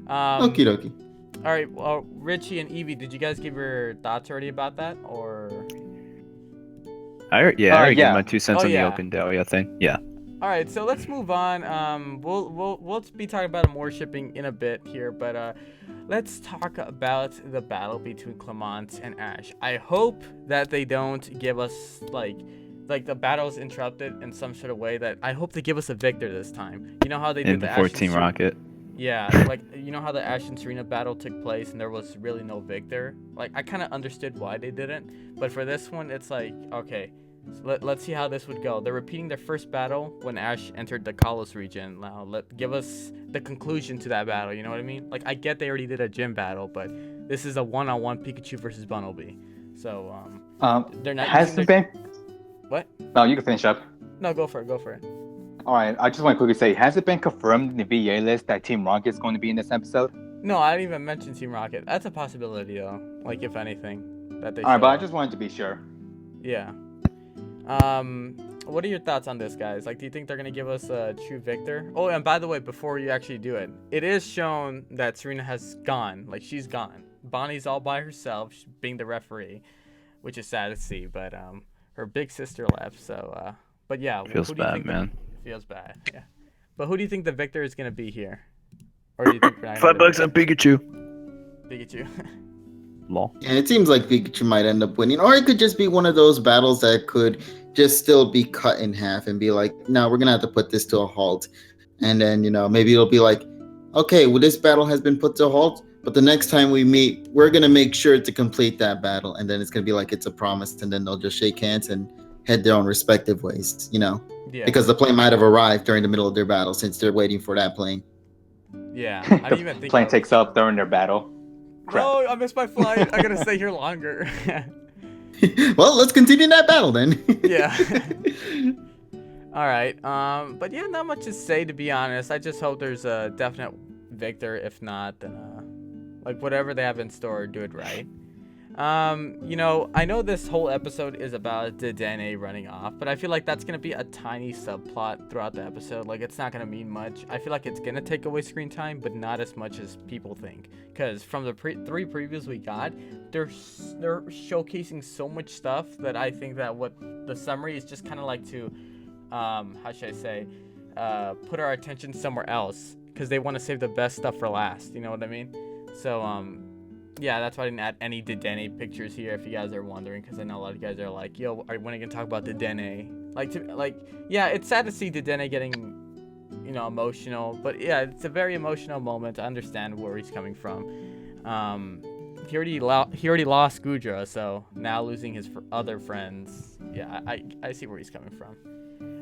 Okie dokie. All right. Well, Richie and Evie, did you guys give your thoughts already about that, or? I already gave yeah. my 2 cents on yeah. the open Delia thing. Yeah. All right, so let's move on. We'll be talking about Amourshipping in a bit here, but let's talk about the battle between Clement and Ash. I hope that they don't give us like the battle's interrupted in some sort of way. That I hope they give us a victor this time. You know how they did In the before Ash and Team Rocket. Yeah, like how the Ash and Serena battle took place and there was really no victor. Like I kind of understood why they didn't, but for this one, it's like okay. So let's see how this would go. They're repeating their first battle when Ash entered the Kalos region. Now, give us the conclusion to that battle. You know what I mean? Like, I get they already did a gym battle, but this is a one-on-one Pikachu versus Bumblebee. So, they're not. Has it been? What? No, you can finish up. No, go for it. Go for it. All right, I just want to quickly say, has it been confirmed in the VA list that Team Rocket is going to be in this episode? No, I didn't even mention Team Rocket. That's a possibility, though. Like, if anything, that they. All right, but show I up. just wanted to be sure. Yeah. What are your thoughts on this, guys? Like, do you think they're gonna give us a true victor? Oh, and by the way, before you actually do it, it is shown that Serena has gone. Like, she's gone. Bonnie's all by herself, being the referee, which is sad to see. But her big sister left. So, but yeah, Feels who do you bad, think man. Feels bad. Yeah. But who do you think the victor is gonna be here? Or do you think we're not $5 on Pikachu. Pikachu? Lol. Yeah, it seems like Pikachu might end up winning, or it could just be one of those battles that could just still be cut in half and be like, no, we're gonna have to put this to a halt. And then maybe it'll be like, okay, well, this battle has been put to a halt, but the next time we meet, we're gonna make sure to complete that battle. And then it's gonna be like it's a promise, and then they'll just shake hands and head their own respective ways, Yeah. because the plane might have arrived during the middle of their battle since they're waiting for that plane. Yeah. I didn't even think. Plane takes up during their battle. Crap. No, I missed my flight. I gotta stay here longer. Well, let's continue that battle then. Yeah. All right. But yeah, not much to say, to be honest. I just hope there's a definite victor. If not, then like whatever they have in store, do it right. I know this whole episode is about Dedenne running off, but I feel like that's gonna be a tiny subplot throughout the episode. Like, it's not gonna mean much. I feel like it's gonna take away screen time, but not as much as people think. Because from the 3 previews we got, they're showcasing so much stuff that I think that what the summary is just kind of like to, how should I say, put our attention somewhere else, because they want to save the best stuff for last. You know what I mean? So yeah, that's why I didn't add any Dedenne pictures here, if you guys are wondering, because I know a lot of you guys are like, yo, when are you gonna talk about Dedenne? Yeah, it's sad to see Dedenne getting, emotional, but yeah, it's a very emotional moment. I understand where he's coming from. He already lost Gudra, so now losing his other friends, yeah, I see where he's coming from.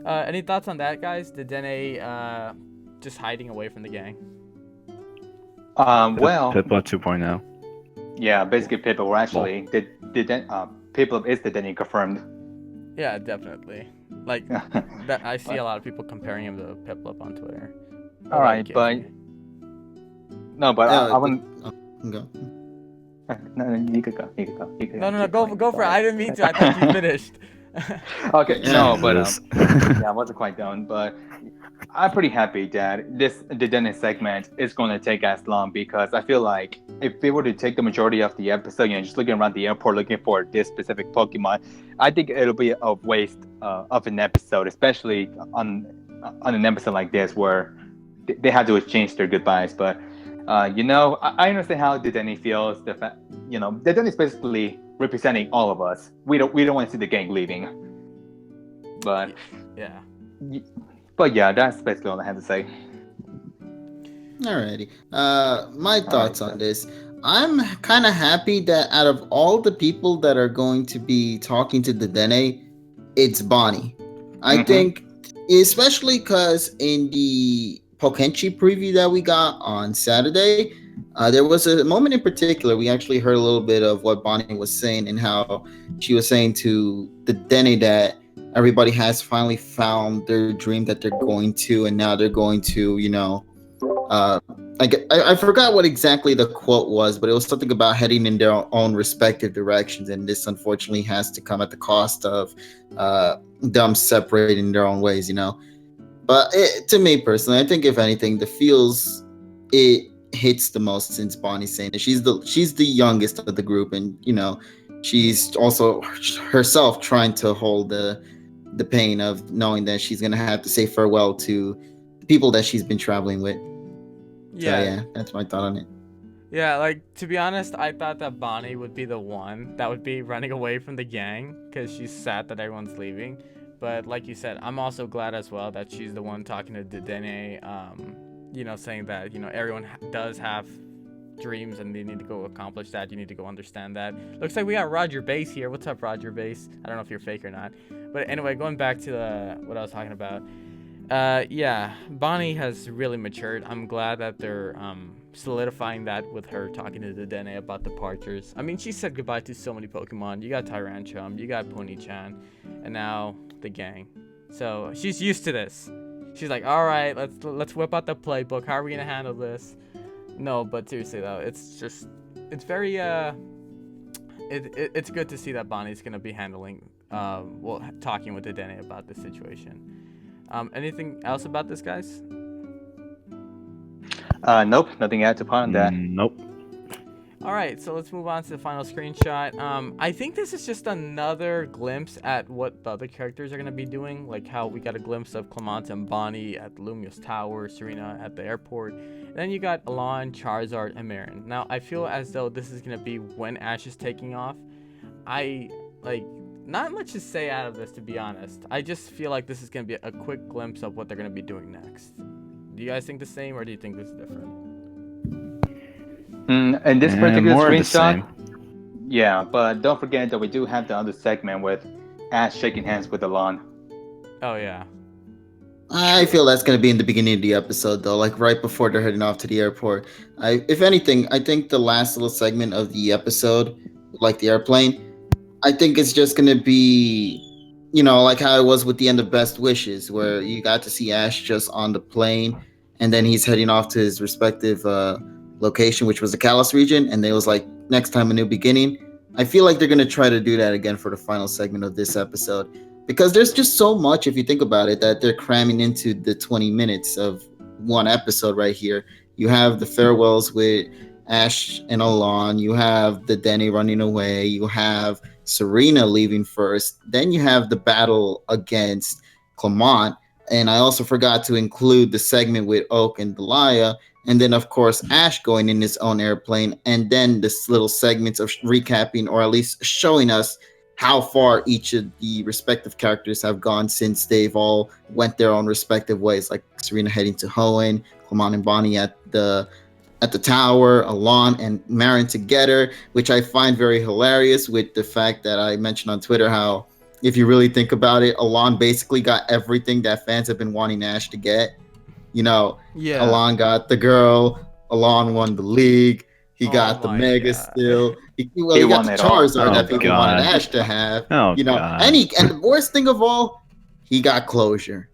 Any thoughts on that, guys? Dedenne just hiding away from the gang? Well, Piplup 2.0. yeah, basically Piplup. We're actually Piplup is the Dedenne confirmed. Yeah, definitely. Like that, I see a lot of people comparing him to Piplup on Twitter. All right, but no, but I wouldn't. Go. No, you could go. You could go. You could No, go for it. I didn't mean to. I thought you finished. Okay, Yeah, no, but Yes. yeah, I wasn't quite done. But I'm pretty happy that the Dedenne segment is going to take as long, because I feel like if they were to take the majority of the episode, just looking around the airport looking for this specific Pokemon, I think it'll be a waste of an episode, especially on an episode like this where they had to exchange their goodbyes. But I understand how Dedenne feels. Dedenne is basically representing all of us. We don't want to see the gang leaving. But Yeah. but yeah, that's basically all I have to say. Alrighty. My thoughts Alright, on this. I'm kind of happy that out of all the people that are going to be talking to the Dene, it's Bonnie. I Mhm. think, especially because in the Pokenchi preview that we got on Saturday, there was a moment in particular we actually heard a little bit of what Bonnie was saying and how she was saying to the Dene that everybody has finally found their dream that they're going to, and now they're going to, uh, I forgot what exactly the quote was, but it was something about heading in their own respective directions, and this unfortunately has to come at the cost of them separating their own ways, But to me personally, I think if anything, the feels it hits the most since Bonnie's saying it. She's the youngest of the group, and she's also herself trying to hold the pain of knowing that she's gonna have to say farewell to the people that she's been traveling with. So Yeah. yeah, that's my thought on it. Yeah, like, to be honest, I thought that Bonnie would be the one that would be running away from the gang because she's sad that everyone's leaving. But like you said, I'm also glad as well that she's the one talking to Dedenne, saying that, everyone does have dreams and they need to go accomplish that. You need to go understand that. Looks like we got Roger Base here. What's up, Roger Base? I don't know if you're fake or not. But anyway, going back to what I was talking about. Yeah, Bonnie has really matured. I'm glad that they're solidifying that with her talking to the Dene about departures. I mean, she said goodbye to so many Pokemon. You got Tyranchum, you got Pony-chan, and now the gang. So she's used to this. She's like, all right, let's whip out the playbook. How are we gonna handle this? No, but seriously though, it's very it's good to see that Bonnie's gonna be handling talking with the Dene about the situation. Anything else about this, guys? Nope, nothing to add to on that. Nope. All right, so let's move on to the final screenshot. I think this is just another glimpse at what the other characters are going to be doing, like how we got a glimpse of Clement and Bonnie at Lumiose Tower, Serena at the airport, and then you got Alon, Charizard, and Marin. Now, I feel as though this is going to be when Ash is taking off. Not much to say out of this, to be honest. I just feel like this is going to be a quick glimpse of what they're going to be doing next. Do you guys think the same, or do you think this is different? In this particular more of the screenshot, same. yeah, but don't forget that we do have the other segment with Ash shaking hands with Alon. Oh, yeah. I feel that's going to be in the beginning of the episode, though, like right before they're heading off to the airport. If anything, I think the last little segment of the episode, like the airplane, I think it's just going to be, like how it was with the end of Best Wishes, where you got to see Ash just on the plane, and then he's heading off to his respective location, which was the Kalos region, and they was like, next time a new beginning. I feel like they're going to try to do that again for the final segment of this episode, because there's just so much, if you think about it, that they're cramming into the 20 minutes of one episode right here. You have the farewells with Ash and Alon, you have the Denny running away, you have Serena leaving first, then you have the battle against Clement, and I also forgot to include the segment with Oak and Delia, and then of course Ash going in his own airplane, and then this little segments of recapping, or at least showing us how far each of the respective characters have gone since they've all went their own respective ways, like Serena heading to Hoenn, Clement and Bonnie at the tower, Alon and Marin together, which I find very hilarious, with the fact that I mentioned on Twitter how, if you really think about it, Alon basically got everything that fans have been wanting Ash to get. Yeah. Alon got the girl, Alon won the league, he got the my Mega God. still. He got won the it all. Charizard that Oh, people God. wanted Ash to have. Oh, God. And the worst thing of all, he got closure.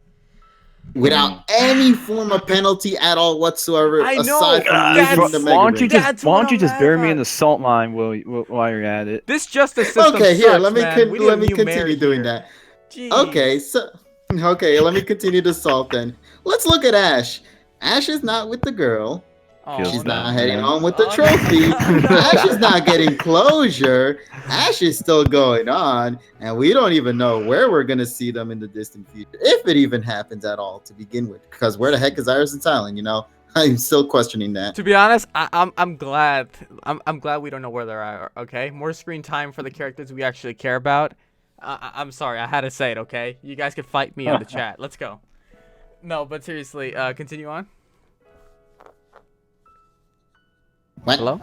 Without any form of penalty at all whatsoever, I know, aside from that's- losing the Mega why don't you Ring. just That's why what don't you I'm just mad bury me in about. the salt mine while you're at it? This justice system Okay, here, sucks, let me man. We need a let me new continue mayor doing here. that. Jeez. Okay, let me continue to solve then. Let's look at Ash. Ash is not with the girl. Oh, She's no. not heading no. home with the Oh, trophy. no. Ash is not getting closure. Ash is still going on, and we don't even know where we're gonna see them in the distant future, if it even happens at all to begin with. Because where the heck is Iris and Silent? I'm still questioning that. To be honest, I'm glad. I'm glad we don't know where they're at. Okay, more screen time for the characters we actually care about. I'm sorry, I had to say it. Okay, you guys can fight me on the chat. Let's go. No, but seriously, continue on. What? Hello.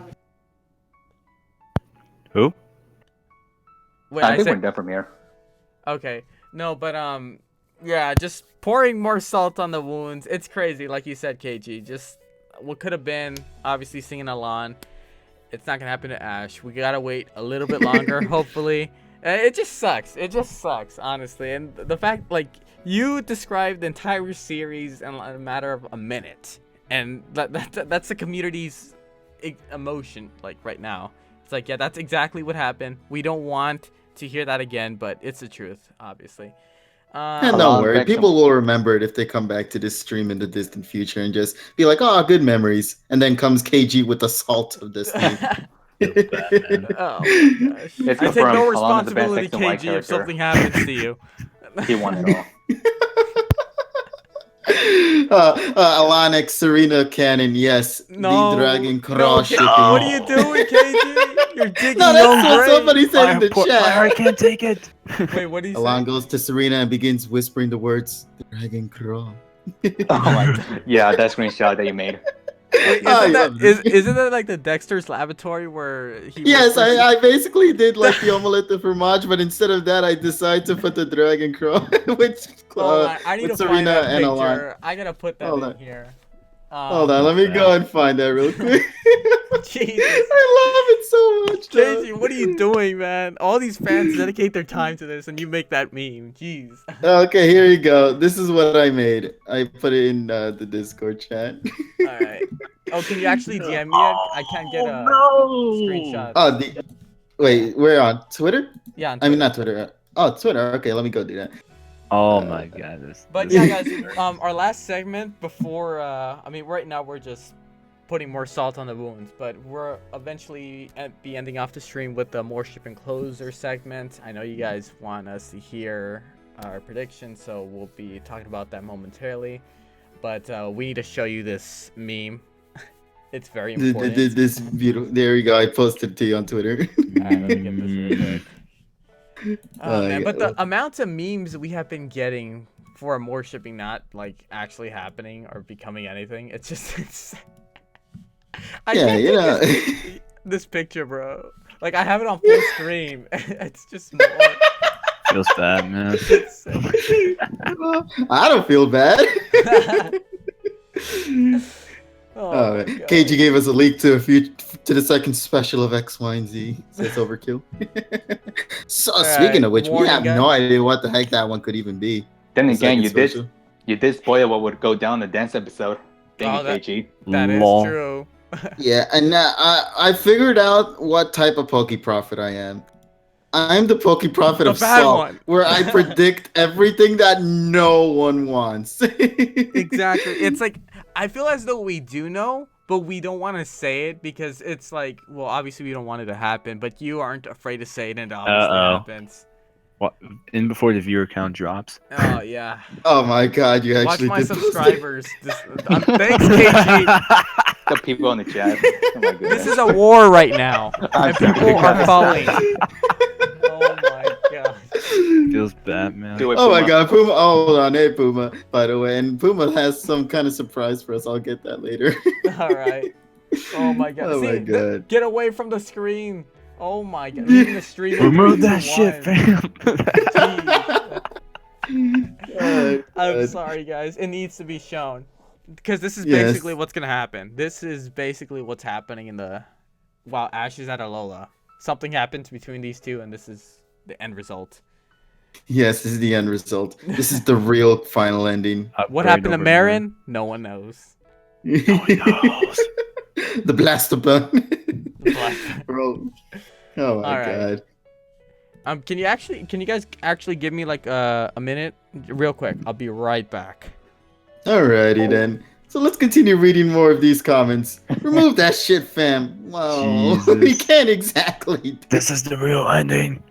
Who? Wait, I think said we're done from here. okay. No, but yeah, just pouring more salt on the wounds. It's crazy, like you said, KG. Just what could have been. Obviously, singing Alon. It's not gonna happen to Ash. We gotta wait a little bit longer, hopefully. It just sucks. It just sucks, honestly. And the fact, like, you described the entire series in a matter of a minute, and that's the community's emotion, like right now. It's like, yeah, that's exactly what happened. We don't want to hear that again, but it's the truth, obviously. And don't Alon worry, Beckham. people will remember it if they come back to this stream in the distant future and just be like, "Oh, good memories." And then comes KG with the salt of this thing. Oh my gosh. It's I take confirmed. no Alon is the best responsibility, X and Y KG, if character. something happens to you. He won it all. Alon X Serena Cannon, yes. No, the Dragon no, Cross shipping. what are you doing, KG? You're digging No, your that's own what grave. somebody said in the My heart chat. can't take it. Wait, what do you Alon say? goes to Serena and begins whispering the words, Dragon Cross. Oh my god. Yeah, that screenshot that you made. Wait, I isn't love that this. isn't that like the Dexter's Laboratory where he? Yes, whispers- I basically did like the omelette de fromage, but instead of that, I decided to put the Dragon Cross, which Hold on, I need to with find Serena that and Alon. picture. I gotta put that Hold in on. here. Hold on, let me go and find that real quick. Jesus. I love it so much. though. KG, what are you doing, man? All these fans dedicate their time to this, and you make that meme. Jeez. Okay, here you go. This is what I made. I put it in the Discord chat. All right. Oh, can you actually DM me it? I can't get a screenshot. Oh, wait, we're on Twitter? Yeah, on I mean, Twitter. not Twitter. Oh, Twitter. Okay, let me go do that. Oh my god. But yeah, guys, our last segment before, I mean, right now we're just putting more salt on the wounds, but we're eventually be ending off the stream with the Amourshipping closer segment. I know you guys want us to hear our predictions, so we'll be talking about that momentarily. But we need to show you this meme. It's very important. This beautiful. There you go. I posted it to you on Twitter. Alright, let me get this real quick. Oh, Man, yeah. but the amounts of memes we have been getting for Amourshipping not like actually happening or becoming anything, it's just I Yeah, can't you take know. this picture, bro. Like I have it on full screen. It's just more. Feels bad, man. It's so- I don't feel bad. oh my God. KG gave us a leak to the second special of X, Y, and Z. Says overkill. So speaking of which, we warning, have guys. no idea what the heck that one could even be. Then The again, second you did spoil what would go down the dance episode. Thank Oh, you, KG. That is Lol. true. Yeah, and I figured out what type of Poke Prophet I am. I'm the Poke Prophet The of bad Salt, one. where I predict everything that no one wants. Exactly. It's like I feel as though we do know, but we don't want to say it because it's like, well, obviously we don't want it to happen, but you aren't afraid to say it, and it obviously happens. What? In before the viewer count drops. Oh yeah. Oh my god, you Watch actually my did post it. subscribers. Thanks, KG. The people in the chat. Oh my goodness. This is a war right now, I'm and sorry, people are guys. falling. Oh my god. Feels bad, man. Do it, Oh my Puma. god, Puma! Oh, hold on, hey Puma. By the way, and Puma has some kind of surprise for us. I'll get that later. All right. Oh my god. Oh my See, God. get away from the screen. Oh my god. Leaving the stream. in Remove 3, that 2, shit, 1. fam. Oh, I'm God. sorry, guys. It needs to be shown because this is Yes. basically what's gonna happen. This is basically what's happening in the while Ash is at Alola. Something happens between these two, and this is the end result. Yes, this is the end result. This is the real final ending. What Upgrade happened to over Marin? No one knows. knows. The Blastopun. Blast- Bro. Oh my All right. god. Can you guys actually give me like a minute, real quick? I'll be right back. Alrighty then. So let's continue reading more of these comments. Remove that shit, fam. Well, we Jesus. can't exactly. This is the real ending.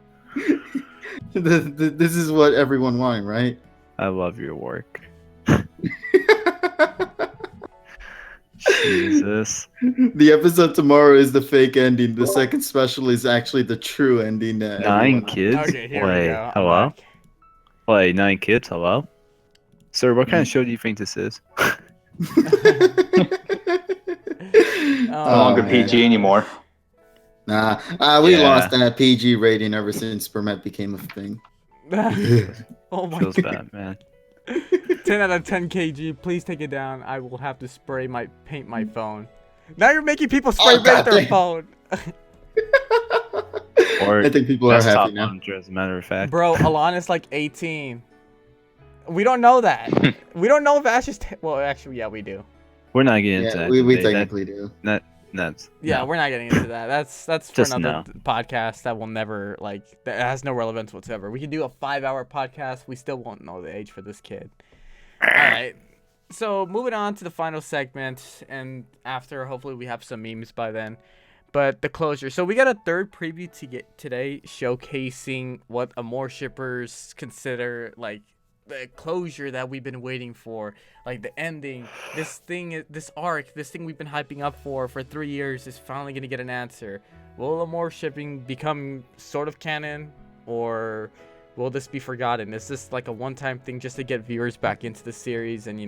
This is what everyone wanted, right? I love your work. Jesus. The episode tomorrow is the fake ending. The second special is actually the true ending. That 9 everyone kids? Okay, here we Wait, go. I'm hello? back. Wait, 9 kids? Hello? Sir, what kind of show do you think this is? No longer my PG gosh. anymore. Nah, we Yeah. lost that PG rating ever since Spermet became a thing. Oh my Feels god. bad, man. 10 out of 10 kg. Please take it down. I will have to paint my phone. Now you're making people spray Oh, paint their goddamn. phone. Or I think people are desktop happy now. monitor, as a matter of fact. Bro, Alana's like 18. We don't know that. We don't know if Ash is. Well, actually, yeah, we do. We're not getting into Yeah, that we today. technically do. That's Yeah, no. we're not getting into that. That's for Just another no. podcast that will never that has no relevance whatsoever. We can do a 5-hour podcast. We still won't know the age for this kid. All right. So moving on to the final segment, and after hopefully we have some memes by then. But the closure. So we got a third preview to get today, showcasing what Amour shippers consider like the closure that we've been waiting for, like the ending. This arc, this thing we've been hyping up for 3 years is finally gonna get an answer. Will Amourshipping become sort of canon, or will this be forgotten? Is this like a one-time thing just to get viewers back into the series, and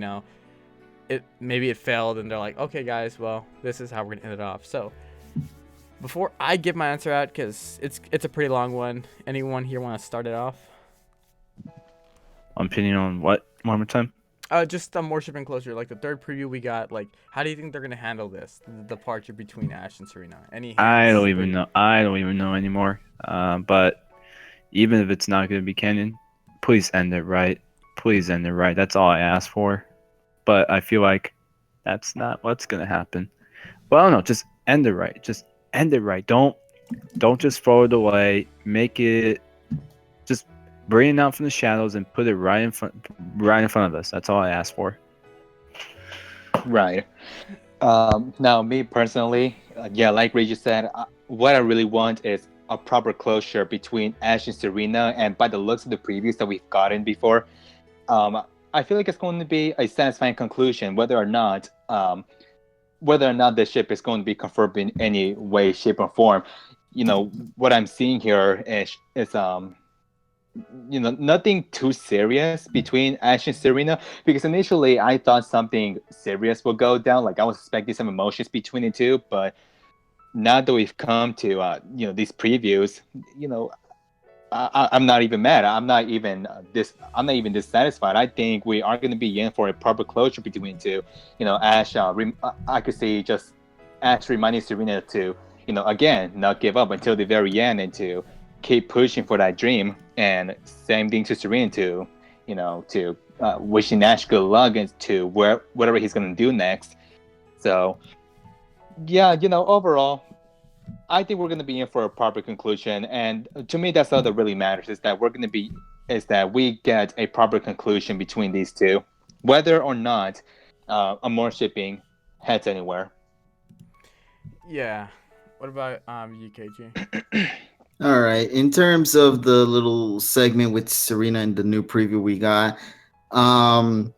maybe it failed, and they're like, okay guys, well, this is how we're gonna end it off. So before I give my answer out, because it's a pretty long one, anyone here want to start it off? Opinion on what? One more time? Just Amourshipping closure, like the third preview we got. Like, how do you think they're gonna handle this, the departure between Ash and Serena? Any? I hints? don't even know. I don't even know anymore. But even if it's not going to be canon, please end it right. Please end it right. That's all I ask for. But I feel like that's not what's going to happen. Well, I don't know. Just end it right. Just end it right. Don't just throw it away. Make it. Just bring it out from the shadows and put it right in front of us. That's all I ask for. Right. Now, me personally, yeah, like Regis said, what I really want is a proper closure between Ash and Serena. And by the looks of the previews that we've gotten before, I feel like it's going to be a satisfying conclusion, whether or not the ship is going to be confirmed in any way, shape, or form. What I'm seeing here is nothing too serious between Ash and Serena, because initially I thought something serious would go down. Like I was expecting some emotions between the two, but now that we've come to these previews, I'm not even mad. I'm not even dissatisfied. I think we are going to be in for a proper closure between the two. Ash. I could see just Ash reminding Serena to again not give up until the very end and to keep pushing for that dream. And same thing to Serena to wishing Ash good luck and to whatever he's going to do next. So yeah, overall, I think we're going to be in for a proper conclusion, and to me, that's all that really matters. Is that we get a proper conclusion between these two, whether or not Amourshipping heads anywhere. Yeah. What about UKG? All right. In terms of the little segment with Serena and the new preview we got, who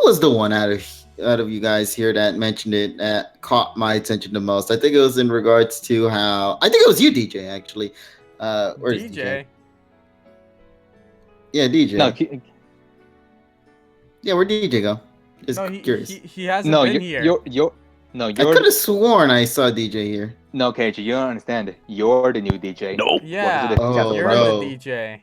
was the one out of you guys here that mentioned it that caught my attention the most? I think it was in regards to how I think it was you, DJ, actually. Where's DJ? Yeah, DJ. No, yeah, where'd DJ go? Just curious. He hasn't been here. I could have sworn I saw DJ here. No, KG, you don't understand. You're the new DJ. Nope. Yeah, you're the DJ.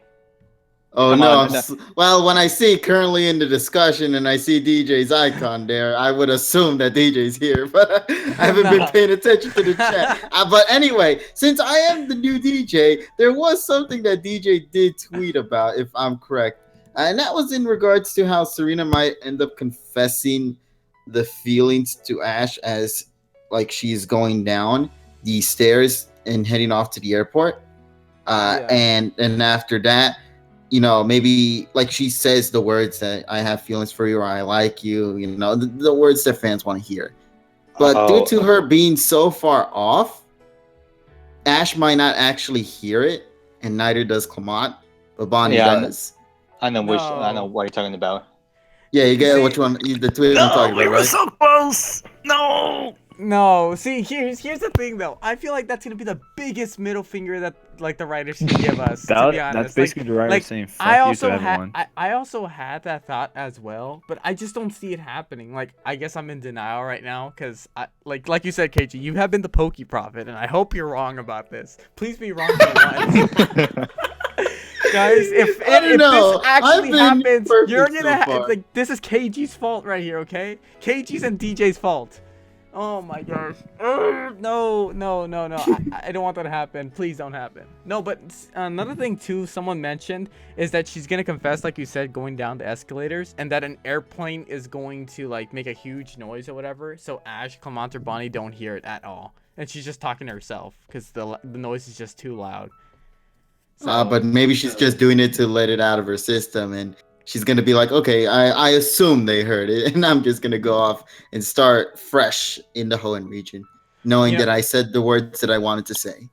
Oh Come no! on, Well, when I see currently in the discussion and I see DJ's icon there, I would assume that DJ's here, but I haven't been paying attention to the chat. But anyway, since I am the new DJ, there was something that DJ did tweet about, if I'm correct, and that was in regards to how Serena might end up confessing the feelings to Ash as like she's going down the stairs and heading off to the airport, and after that, maybe like she says the words that I have feelings for you or I like you, the words that fans want to hear. But due to her being so far off, Ash might not actually hear it, and neither does Clement, but Bonnie does. I know what you're talking about. Yeah, you get See- which one? The tweet I'm talking about, right? so close. No. No, see, here's the thing though. I feel like that's gonna be the biggest middle finger that like the writers can give us. To be honest, That's basically the writer like saying fuck I you also to had everyone. I also had that thought as well, but I just don't see it happening. Like I guess I'm in denial right now because I like you said, KG, you have been the Pokey Prophet, and I hope you're wrong about this. Please be wrong for once. Guys, if don't know. this actually I've been happens, perfect you're gonna so far. like this is KG's fault right here, okay? KG's and DJ's fault. Oh my gosh. No. I don't want that to happen. Please don't happen. No, but another thing too, someone mentioned is that she's gonna confess, like you said, going down the escalators, and that an airplane is going to like make a huge noise or whatever. So Ash, Clamant, or Bonnie don't hear it at all, and she's just talking to herself because the noise is just too loud. So, But maybe she's just doing it to let it out of her system, and she's gonna be like, okay, I assume they heard it, and I'm just gonna go off and start fresh in the Hoenn region, knowing You know- that I said the words that I wanted to say.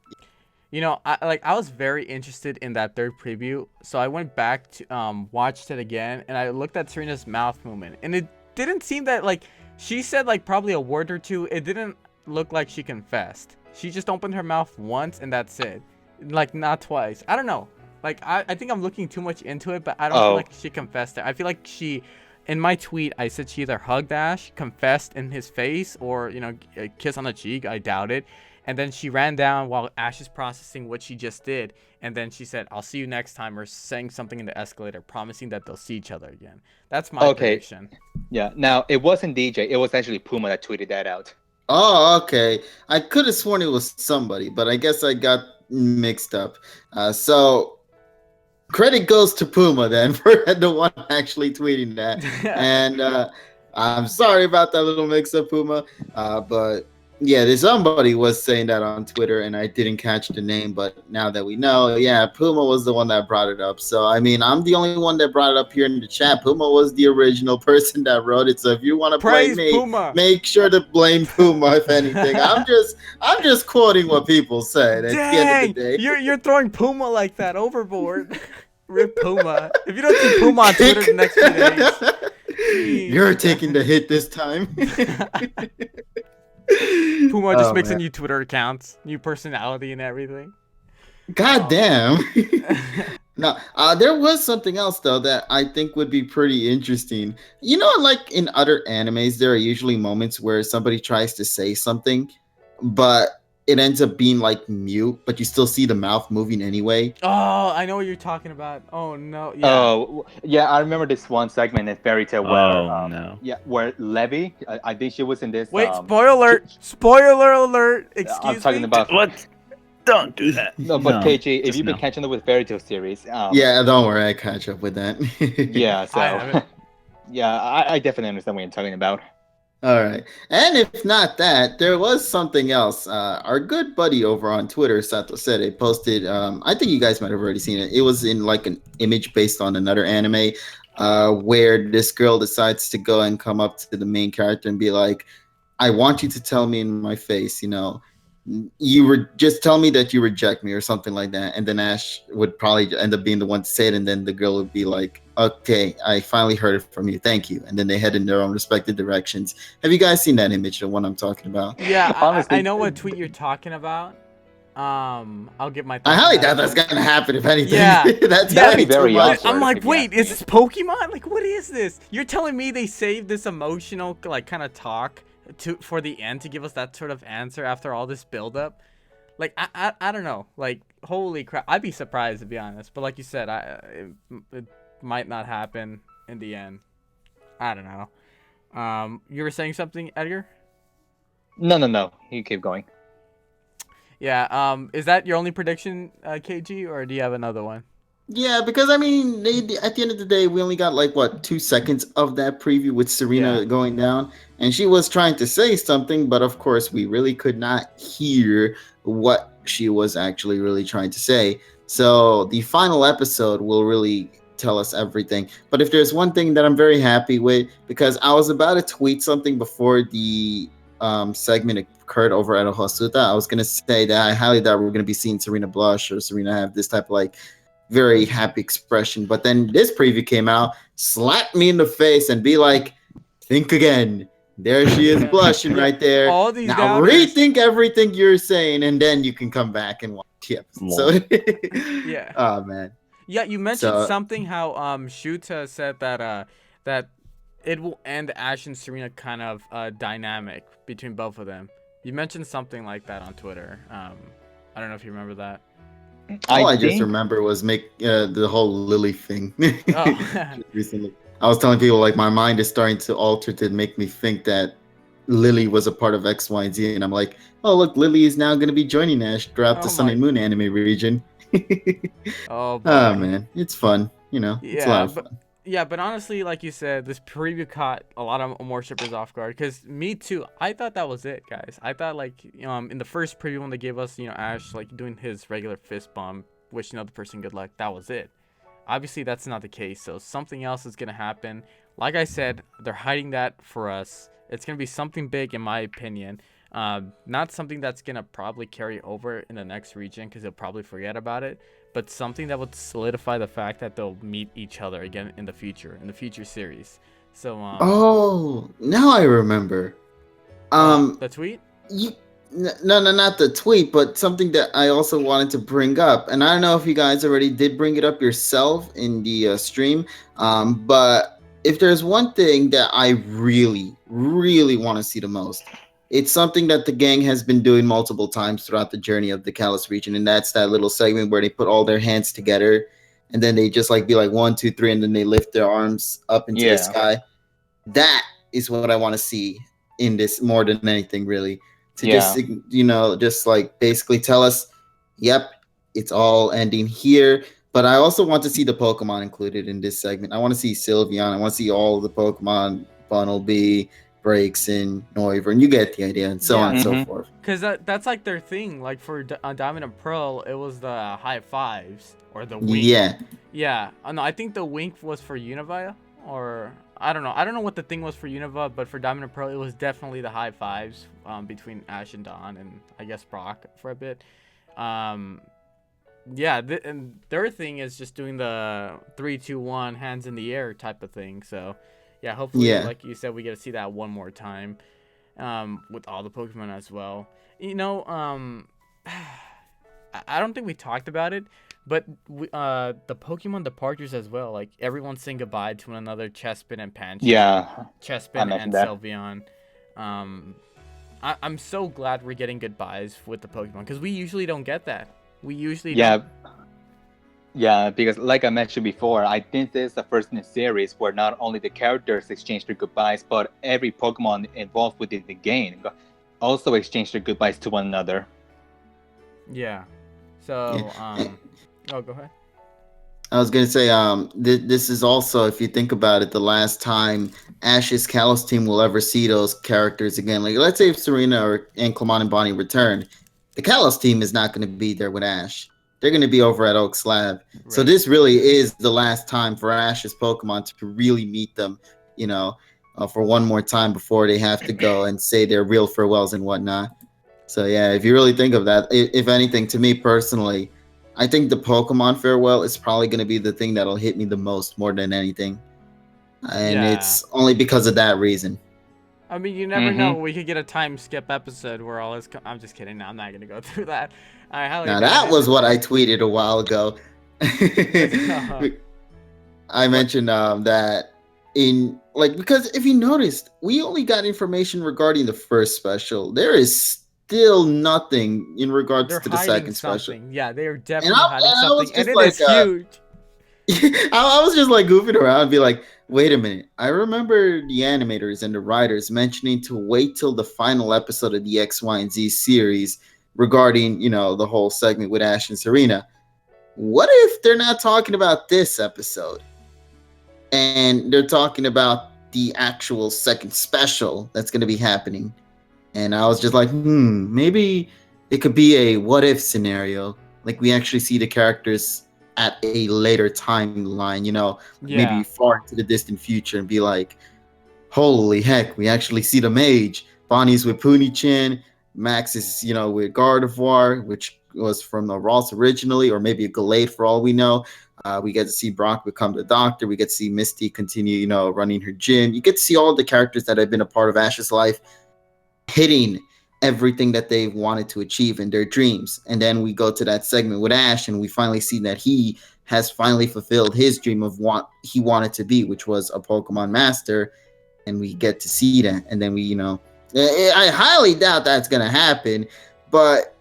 You know, I was very interested in that third preview, so I went back to watched it again, and I looked at Serena's mouth movement, and it didn't seem that like she said like probably a word or two. It didn't look like she confessed. She just opened her mouth once, and that's it. Like not twice. I don't know. Like I think I'm looking too much into it, but I don't feel like she confessed it. I feel like she, in my tweet, I said she either hugged Ash, confessed in his face, or a kiss on the cheek. I doubt it. And then she ran down while Ash is processing what she just did, and then she said, "I'll see you next time," or saying something in the escalator, promising that they'll see each other again. That's my prediction. Yeah. Now it wasn't DJ. It was actually Puma that tweeted that out. Oh, okay. I could have sworn it was somebody, but I guess I got mixed up. So credit goes to Puma then for the one actually tweeting that. And I'm sorry about that little mix-up, Puma. But yeah, there's somebody was saying that on Twitter, and I didn't catch the name. But now that we know, yeah, Puma was the one that brought it up. So I mean, I'm the only one that brought it up here in the chat. Puma was the original person that wrote it. So if you want to blame me, Puma. make sure to blame Puma. If anything, I'm just quoting what people said. At the end of the day, you're throwing Puma like that overboard. Rip Puma. If you don't see Puma on Twitter the next few days, you're taking the hit this time. Puma just makes a new Twitter accounts, new personality and everything. God damn. No, there was something else though that I think would be pretty interesting. You know, like in other animes, there are usually moments where somebody tries to say something, but it ends up being like mute, but you still see the mouth moving anyway. Oh, I know what you're talking about. Oh no, yeah. Oh yeah, I remember this one segment in Fairy Tail where no. where Levy, I think she was in this. Wait, spoiler alert! Spoiler alert! I'm Excuse talking me. about What? Don't do that. No, but KG, if just you've been no. catching up with Fairy Tail series, Yeah, don't worry, I catch up with that. yeah, so I haven't. yeah, I definitely understand what you're talking about. All right. And if not that, there was something else. Our good buddy over on Twitter, Sato Sere, posted, I think you guys might have already seen it. It was in like an image based on another anime where this girl decides to go and come up to the main character and be like, I want you to tell me in my face, you were just tell me that you reject me or something like that. And then Ash would probably end up being the one to say it. And then the girl would be like, okay, I finally heard it from you. Thank you. And then they head in their own respective directions. Have you guys seen that image, the one I'm talking about? Yeah, Honestly- I know what tweet you're talking about. I'll get my. I thoughts highly on doubt that. that's gonna happen if anything. Yeah. That's Yeah, gotta be very too much. awkward. I'm like, if you wait, ask is me. this Pokemon? Like, what is this? You're telling me they saved this emotional, like, kind of talk for the end to give us that sort of answer after all this buildup? Like, I don't know. Like, holy crap. I'd be surprised, to be honest. But like you said, it might not happen in the end. I don't know. You were saying something, Edgar? No. You keep going. Yeah. Is that your only prediction, KG, or do you have another one? Yeah, because I mean, at the end of the day, we only got like 2 seconds of that preview with Serena going down, and she was trying to say something, but of course, we really could not hear what she was actually really trying to say. So the final episode will really tell us everything. But if there's one thing that I'm very happy with, because I was about to tweet something before the segment occurred over at Hosuta, I was gonna say that I highly doubt we're gonna be seeing Serena blush or Serena have this type of like very happy expression. But then this preview came out, slapped me in the face, and be like, think again. There she is blushing right there. All these now doubters. rethink everything you're saying, and then you can come back and watch the episode. Yeah. Oh man. Yeah, you mentioned So- something how Shuta said that that it will end Ash and Serena kind of dynamic between both of them. You mentioned something like that on Twitter. I don't know if you remember that. All I just think- remember was the whole Lily thing. Oh. Recently, I was telling people like my mind is starting to alter to make me think that Lily was a part of X, Y, and Z, and I'm like, oh look, Lily is now going to be joining Ash throughout the Oh Sun my- and Moon anime region. Oh boy. Oh man, it's fun. It's a lot of fun. Yeah, but honestly, like you said, this preview caught a lot of more shippers off guard. Cause me too. I thought that was it, guys. I thought like in the first preview when they gave us Ash like doing his regular fist bump, wishing the other person good luck. That was it. Obviously, that's not the case. So something else is gonna happen. Like I said, they're hiding that for us. It's gonna be something big, in my opinion. Not something that's gonna probably carry over in the next region because they'll probably forget about it. But something that would solidify the fact that they'll meet each other again in the future series. So Oh, now I remember. the tweet. No, not the tweet, but something that I also wanted to bring up, and I don't know if you guys already did bring it up yourself in the stream. But if there's one thing that I really, really want to see the most, it's something that the gang has been doing multiple times throughout the journey of the Kalos region, and that's that little segment where they put all their hands together, and then they just like be like 1, 2, 3, and then they lift their arms up into the sky. That is what I want to see in this more than anything, really. To just like basically tell us, yep, it's all ending here. But I also want to see the Pokemon included in this segment. I want to see Sylveon. I want to see all the Pokemon, Bunnelby, Braixen, Noivern. You get the idea, and so on and so forth. Because that's like their thing. Like for Diamond and Pearl, it was the high fives or the wink. Yeah. No, I think the wink was for Univia, or I don't know. I don't know what the thing was for Unova, but for Diamond and Pearl, it was definitely the high fives between Ash and Dawn, and I guess Brock for a bit. Yeah, and their thing is just doing the 3, 2, 1 hands in the air type of thing. So yeah, hopefully, like you said, we get to see that one more time with all the Pokemon as well. I don't think we talked about it, but the Pokemon departures as well. Like everyone's saying goodbye to one another. Chespin and Pancham. Yeah. Chespin and Sylveon. I'm so glad we're getting goodbyes with the Pokemon because we usually don't get that. We usually don't. Yeah, because like I mentioned before, I think this is the first in the series where not only the characters exchange their goodbyes, but every Pokemon involved within the game also exchange their goodbyes to one another. Yeah. So, oh, go ahead. I was gonna say, this is also, if you think about it, the last time Ash's Kalos team will ever see those characters again. Like, let's say if Serena and Clement and Bonnie return, the Kalos team is not going to be there with Ash. They're going to be over at Oak Slab. Right. So this really is the last time for Ash's Pokemon to really meet them, for one more time before they have to go and say their real farewells and whatnot. So yeah, if you really think of that, if anything, to me personally, I think the Pokemon farewell is probably going to be the thing that'll hit me the most, more than anything. And it's only because of that reason. I mean, you never know. We could get a time skip episode where all this... I'm just kidding. No, I'm not going to go through that. Now, that was what I tweeted a while ago. I mentioned that because if you noticed, we only got information regarding the first special. There is still nothing in regards to the second special. Yeah, they are definitely hiding something. And it is huge. I was just like goofing around and be like, wait a minute. I remember the animators and the writers mentioning to wait till the final episode of the X, Y, and Z series regarding, the whole segment with Ash and Serena. What if they're not talking about this episode? And they're talking about the actual second special that's going to be happening. And I was just like, maybe it could be a what if scenario. Like we actually see the characters at a later timeline, maybe far into the distant future, and be like, holy heck, we actually see the mage. Bonnie's with Poonie-chan. Max is, with Gardevoir, which was from the Ross originally, or maybe a Gallade for all we know. We get to see Brock become the Doctor. We get to see Misty continue, running her gym. You get to see all the characters that have been a part of Ash's life hitting everything that they wanted to achieve in their dreams. And then we go to that segment with Ash, and we finally see that he has finally fulfilled his dream of what he wanted to be, which was a Pokemon master. And we get to see that. And then I highly doubt that's going to happen, but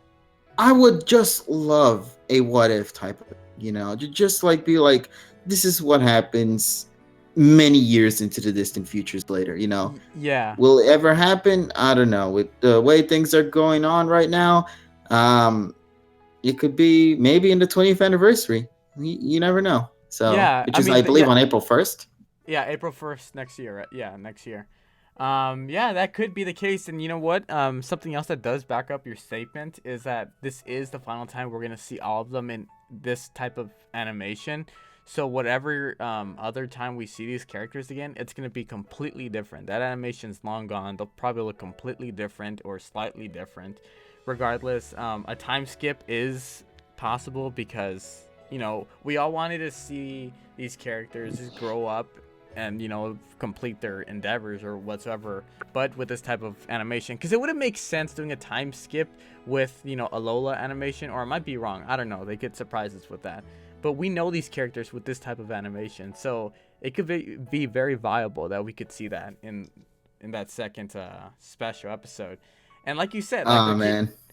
I would just love a what if type of, just like be like, this is what happens many years into the distant futures later, Yeah. Will it ever happen? I don't know. With the way things are going on right now, it could be maybe in the 20th anniversary. You never know. So, Yeah, which is, I believe, on April 1st. Yeah, April 1st next year. Right? Yeah, next year. Yeah, that could be the case. And you know what? Something else that does back up your statement is that this is the final time we're going to see all of them in this type of animation. So whatever other time we see these characters again, it's going to be completely different. That animation's long gone. They'll probably look completely different or slightly different. Regardless, a time skip is possible because, we all wanted to see these characters grow up and, complete their endeavors or whatsoever, but with this type of animation. Because it wouldn't make sense doing a time skip with, a Lola animation, or I might be wrong. I don't know. They get surprises with that. But we know these characters with this type of animation, so it could be very viable that we could see that in that second special episode. And like you said,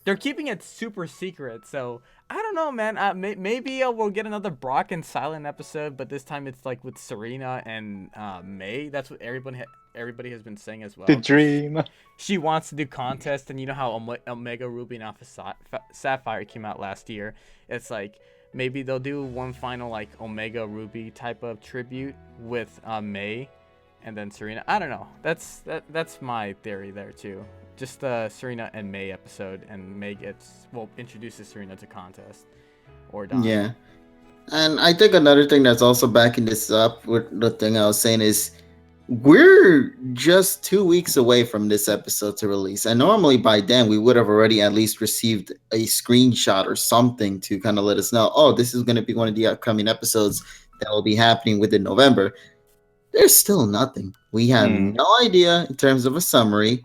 they're keeping it super secret. So I don't know, man. Maybe we'll get another Brock and Silent episode, but this time it's like with Serena and May. That's what everybody has been saying as well. The dream. She wants to do contest, and you know how Omega Ruby and Alpha Sapphire came out last year. It's like, maybe they'll do one final like Omega Ruby type of tribute with May, and then Serena. I don't know. That's my theory there too. Just the Serena and May episode, and May introduces Serena to contest or Dawn. Yeah, and I think another thing that's also backing this up with the thing I was saying is we're just 2 weeks away from this episode to release, and normally by then we would have already at least received a screenshot or something to kind of let us know, oh, this is going to be one of the upcoming episodes that will be happening within November. There's still nothing. We have no idea in terms of a summary,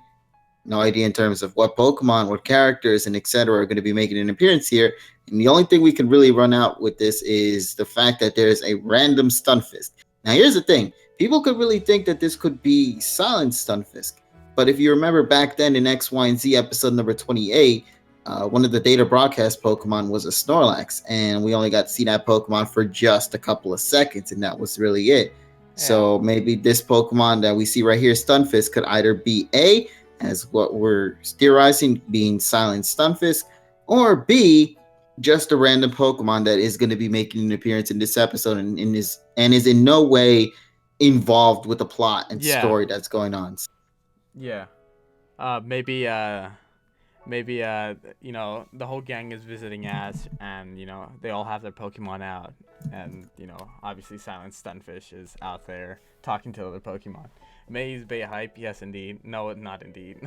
no idea in terms of what Pokemon, what characters, and etc. are going to be making an appearance here. And the only thing we can really run out with this is the fact that there's a random Stunfisk. Now, here's the thing. People could really think that this could be Silent Stunfisk. But if you remember back then in XYZ episode number 28, one of the data broadcast Pokemon was a Snorlax. And we only got to see that Pokemon for just a couple of seconds. And that was really it. Yeah. So maybe this Pokemon that we see right here, Stunfisk, could either be A, as what we're theorizing being Silent Stunfisk, or B, just a random Pokemon that is going to be making an appearance in this episode and is in no way involved with the plot and story that's going on. Yeah. Maybe the whole gang is visiting Ash, and they all have their Pokemon out, and obviously Silent Stunfish is out there talking to other Pokemon. Maze Bay hype, yes indeed. No, not indeed.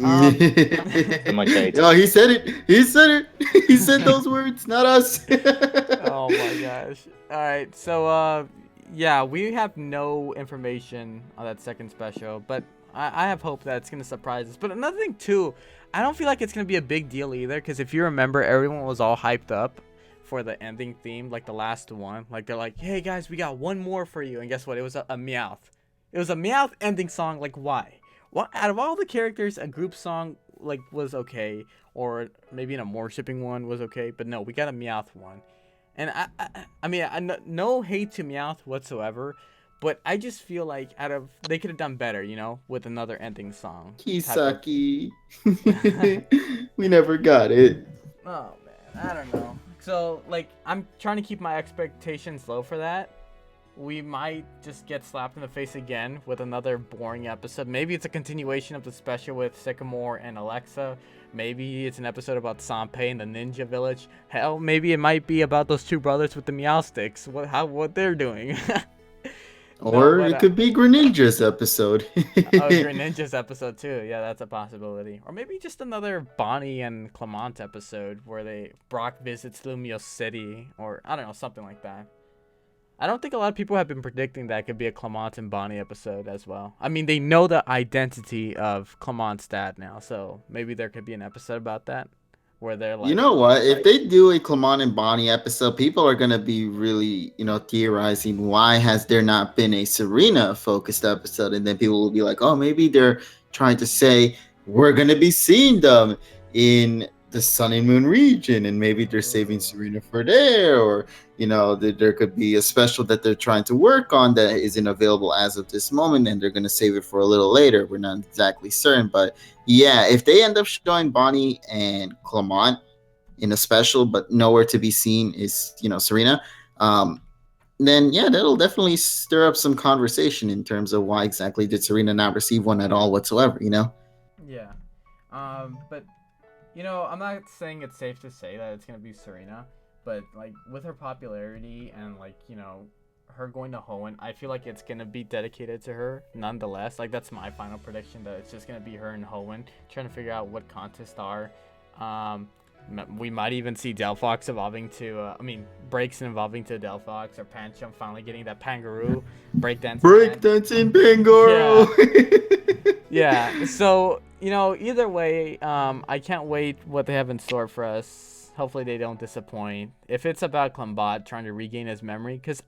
Oh, he said it. He said those words, not us. Oh my gosh. All right, so we have no information on that second special, but I have hope that it's gonna surprise us. But another thing too, I don't feel like it's gonna be a big deal either, because if you remember, everyone was all hyped up for the ending theme, like the last one. Like they're like, hey guys, we got one more for you, and guess what? It was a Meowth. It was a Meowth ending song. Like, why? Well, out of all the characters, a group song was okay, or maybe an Amourshipping one was okay, but no, we got a Meowth one. And I mean, no hate to Meowth whatsoever, but I just feel like they could have done better, with another ending song. Kisaki. We never got it. Oh man, I don't know. So I'm trying to keep my expectations low for that. We might just get slapped in the face again with another boring episode. Maybe it's a continuation of the special with Sycamore and Alexa. Maybe it's an episode about Sanpei and the Ninja Village. Hell, maybe it might be about those two brothers with the Meow Sticks. What they're doing. Or but it could be Greninja's episode. Greninja's episode too. Yeah, that's a possibility. Or maybe just another Bonnie and Clement episode where Brock visits Lumio City, or I don't know, something like that. I don't think a lot of people have been predicting that it could be a Clement and Bonnie episode as well. I mean, they know the identity of Clement's dad now, so maybe there could be an episode about that where they're like, You know what? If they do a Clement and Bonnie episode, people are gonna be really, theorizing why has there not been a Serena focused episode, and then people will be like, oh, maybe they're trying to say we're gonna be seeing them in the Sun and Moon region, and maybe they're saving Serena for there, or there could be a special that they're trying to work on that isn't available as of this moment, and they're gonna save it for a little later. We're not exactly certain, but yeah, if they end up showing Bonnie and Clement in a special, but nowhere to be seen is Serena, then yeah, that'll definitely stir up some conversation in terms of why exactly did Serena not receive one at all whatsoever. Yeah, but I'm not saying it's safe to say that it's gonna be Serena, but like with her popularity and her going to Hoenn, I feel like it's gonna be dedicated to her nonetheless. Like that's my final prediction, that it's just gonna be her and Hoenn trying to figure out what contests are. We might even see Delphox evolving to, Breakson evolving to Delphox, or Pancham finally getting that Pangaroo breakdancing Pangoro. Yeah. So, either way, I can't wait what they have in store for us. Hopefully they don't disappoint. If it's about Clement trying to regain his memory, because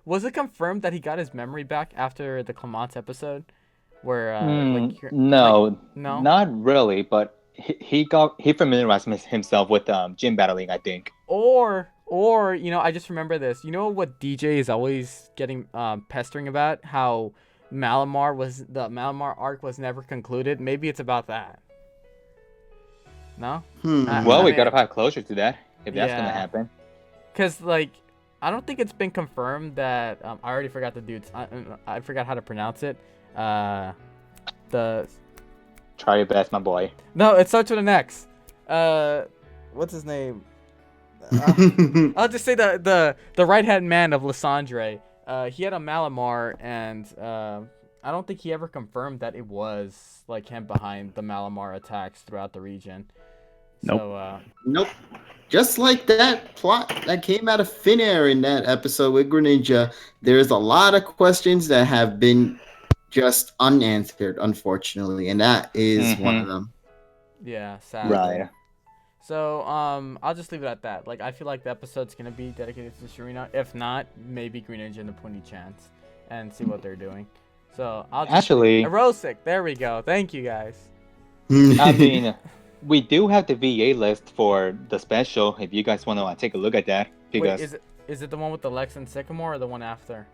was it confirmed that he got his memory back after the Clement episode? Where, no, no, not really, but he familiarized himself with gym battling, I think. Or I just remember this. You know what DJ is always getting pestering about? How the Malamar arc was never concluded. Maybe it's about that. No? Well, we gotta have closure to that if that's gonna happen. Cause I don't think it's been confirmed that I already forgot the dude's. I forgot how to pronounce it. Try your best, my boy. No, it starts with an X. What's his name? I'll just say the right hand man of Lysandre. He had a Malamar, and I don't think he ever confirmed that it was him behind the Malamar attacks throughout the region. Nope. So, nope. Just like that plot that came out of thin air in that episode with Greninja, there's a lot of questions that have been just unanswered, unfortunately, and that is one of them. Yeah, sadly. Right. So, I'll just leave it at that. I feel like the episode's gonna be dedicated to Serena. If not, maybe Greninja and the Pony Chance, and see what they're doing. So, I'll just actually Erosic. There we go. Thank you guys. We do have the VA list for the special. If you guys want to take a look at that, because Wait, is it the one with the Lex and Sycamore, or the one after?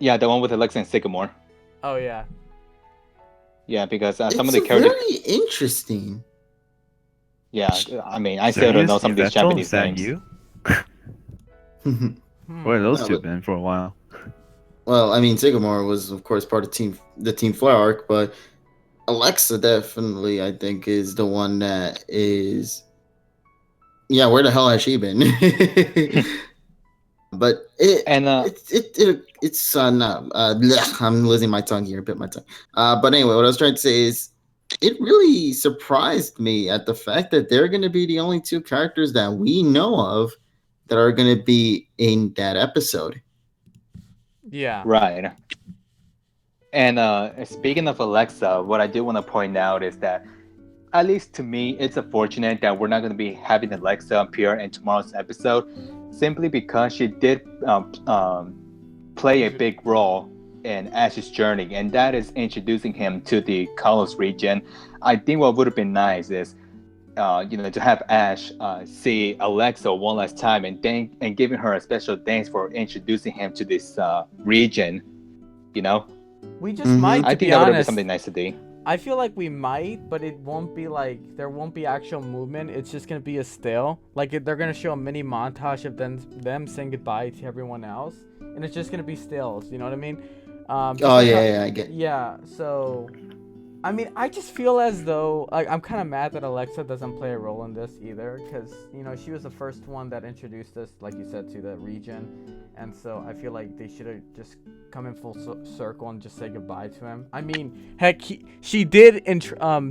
Yeah, the one with the Lex and Sycamore. Oh yeah. Yeah, because some it's of the characters. Very interesting. Yeah, I still don't know some of these Japanese names. You? Where have those two been for a while? Well, Sycamore was, of course, part of the Team Flare arc, but Alexa definitely, I think, is the one that is. Yeah, where the hell has she been? But it's I'm losing my tongue here, bit my tongue. But anyway, what I was trying to say is, it really surprised me at the fact that they're going to be the only two characters that we know of that are going to be in that episode. Yeah. Right. And speaking of Alexa, what I do want to point out is that, at least to me, it's unfortunate that we're not going to be having Alexa appear in tomorrow's episode, simply because she did play a big role in Ash's journey, and that is introducing him to the Kalos region. I think what would have been nice is, to have Ash see Alexa one last time and giving her a special thanks for introducing him to this region. We just might. I think that would be something nice to do. I feel like we might, but it won't be there won't be actual movement. It's just gonna be a still. They're gonna show a mini montage of them saying goodbye to everyone else, and it's just gonna be stills. You know what I mean? I get. Yeah. So, I mean, I just feel as though I'm kind of mad that Alexa doesn't play a role in this either, because she was the first one that introduced us, like you said, to the region, and so I feel like they should have just come in full circle and just say goodbye to him. I mean, heck, she did.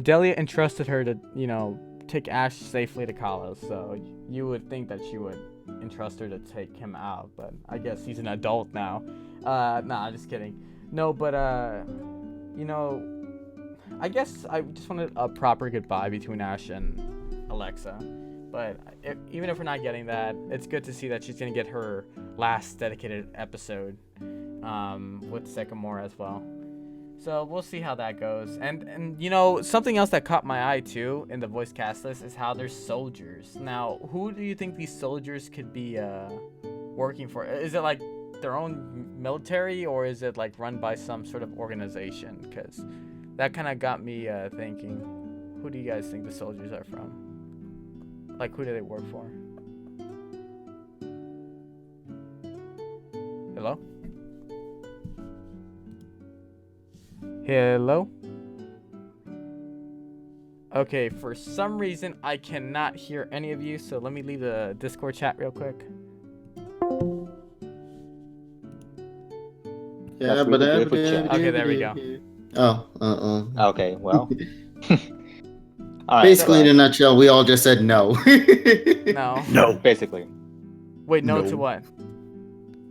Delia entrusted her to take Ash safely to Kalos, so you would think that she would entrust her to take him out, but I guess he's an adult now. Nah, just kidding. No, but I guess I just wanted a proper goodbye between Ash and Alexa. But even if we're not getting that, it's good to see that she's going to get her last dedicated episode with Sycamore as well. So we'll see how that goes. And something else that caught my eye too in the voice cast list is how there's soldiers. Now, who do you think these soldiers could be working for? Is it like their own military, or is it like run by some sort of organization? Because that kind of got me thinking, who do you guys think the soldiers are from? Like, who do they work for? Hello? Hello? Okay, for some reason, I cannot hear any of you, so let me leave the Discord chat real quick. Yeah, That's but really good for chat. Okay, there we go. Oh, Okay, well. All right, basically, in so, a nutshell, we all just said no. No. No. basically, Wait, no, No. to what?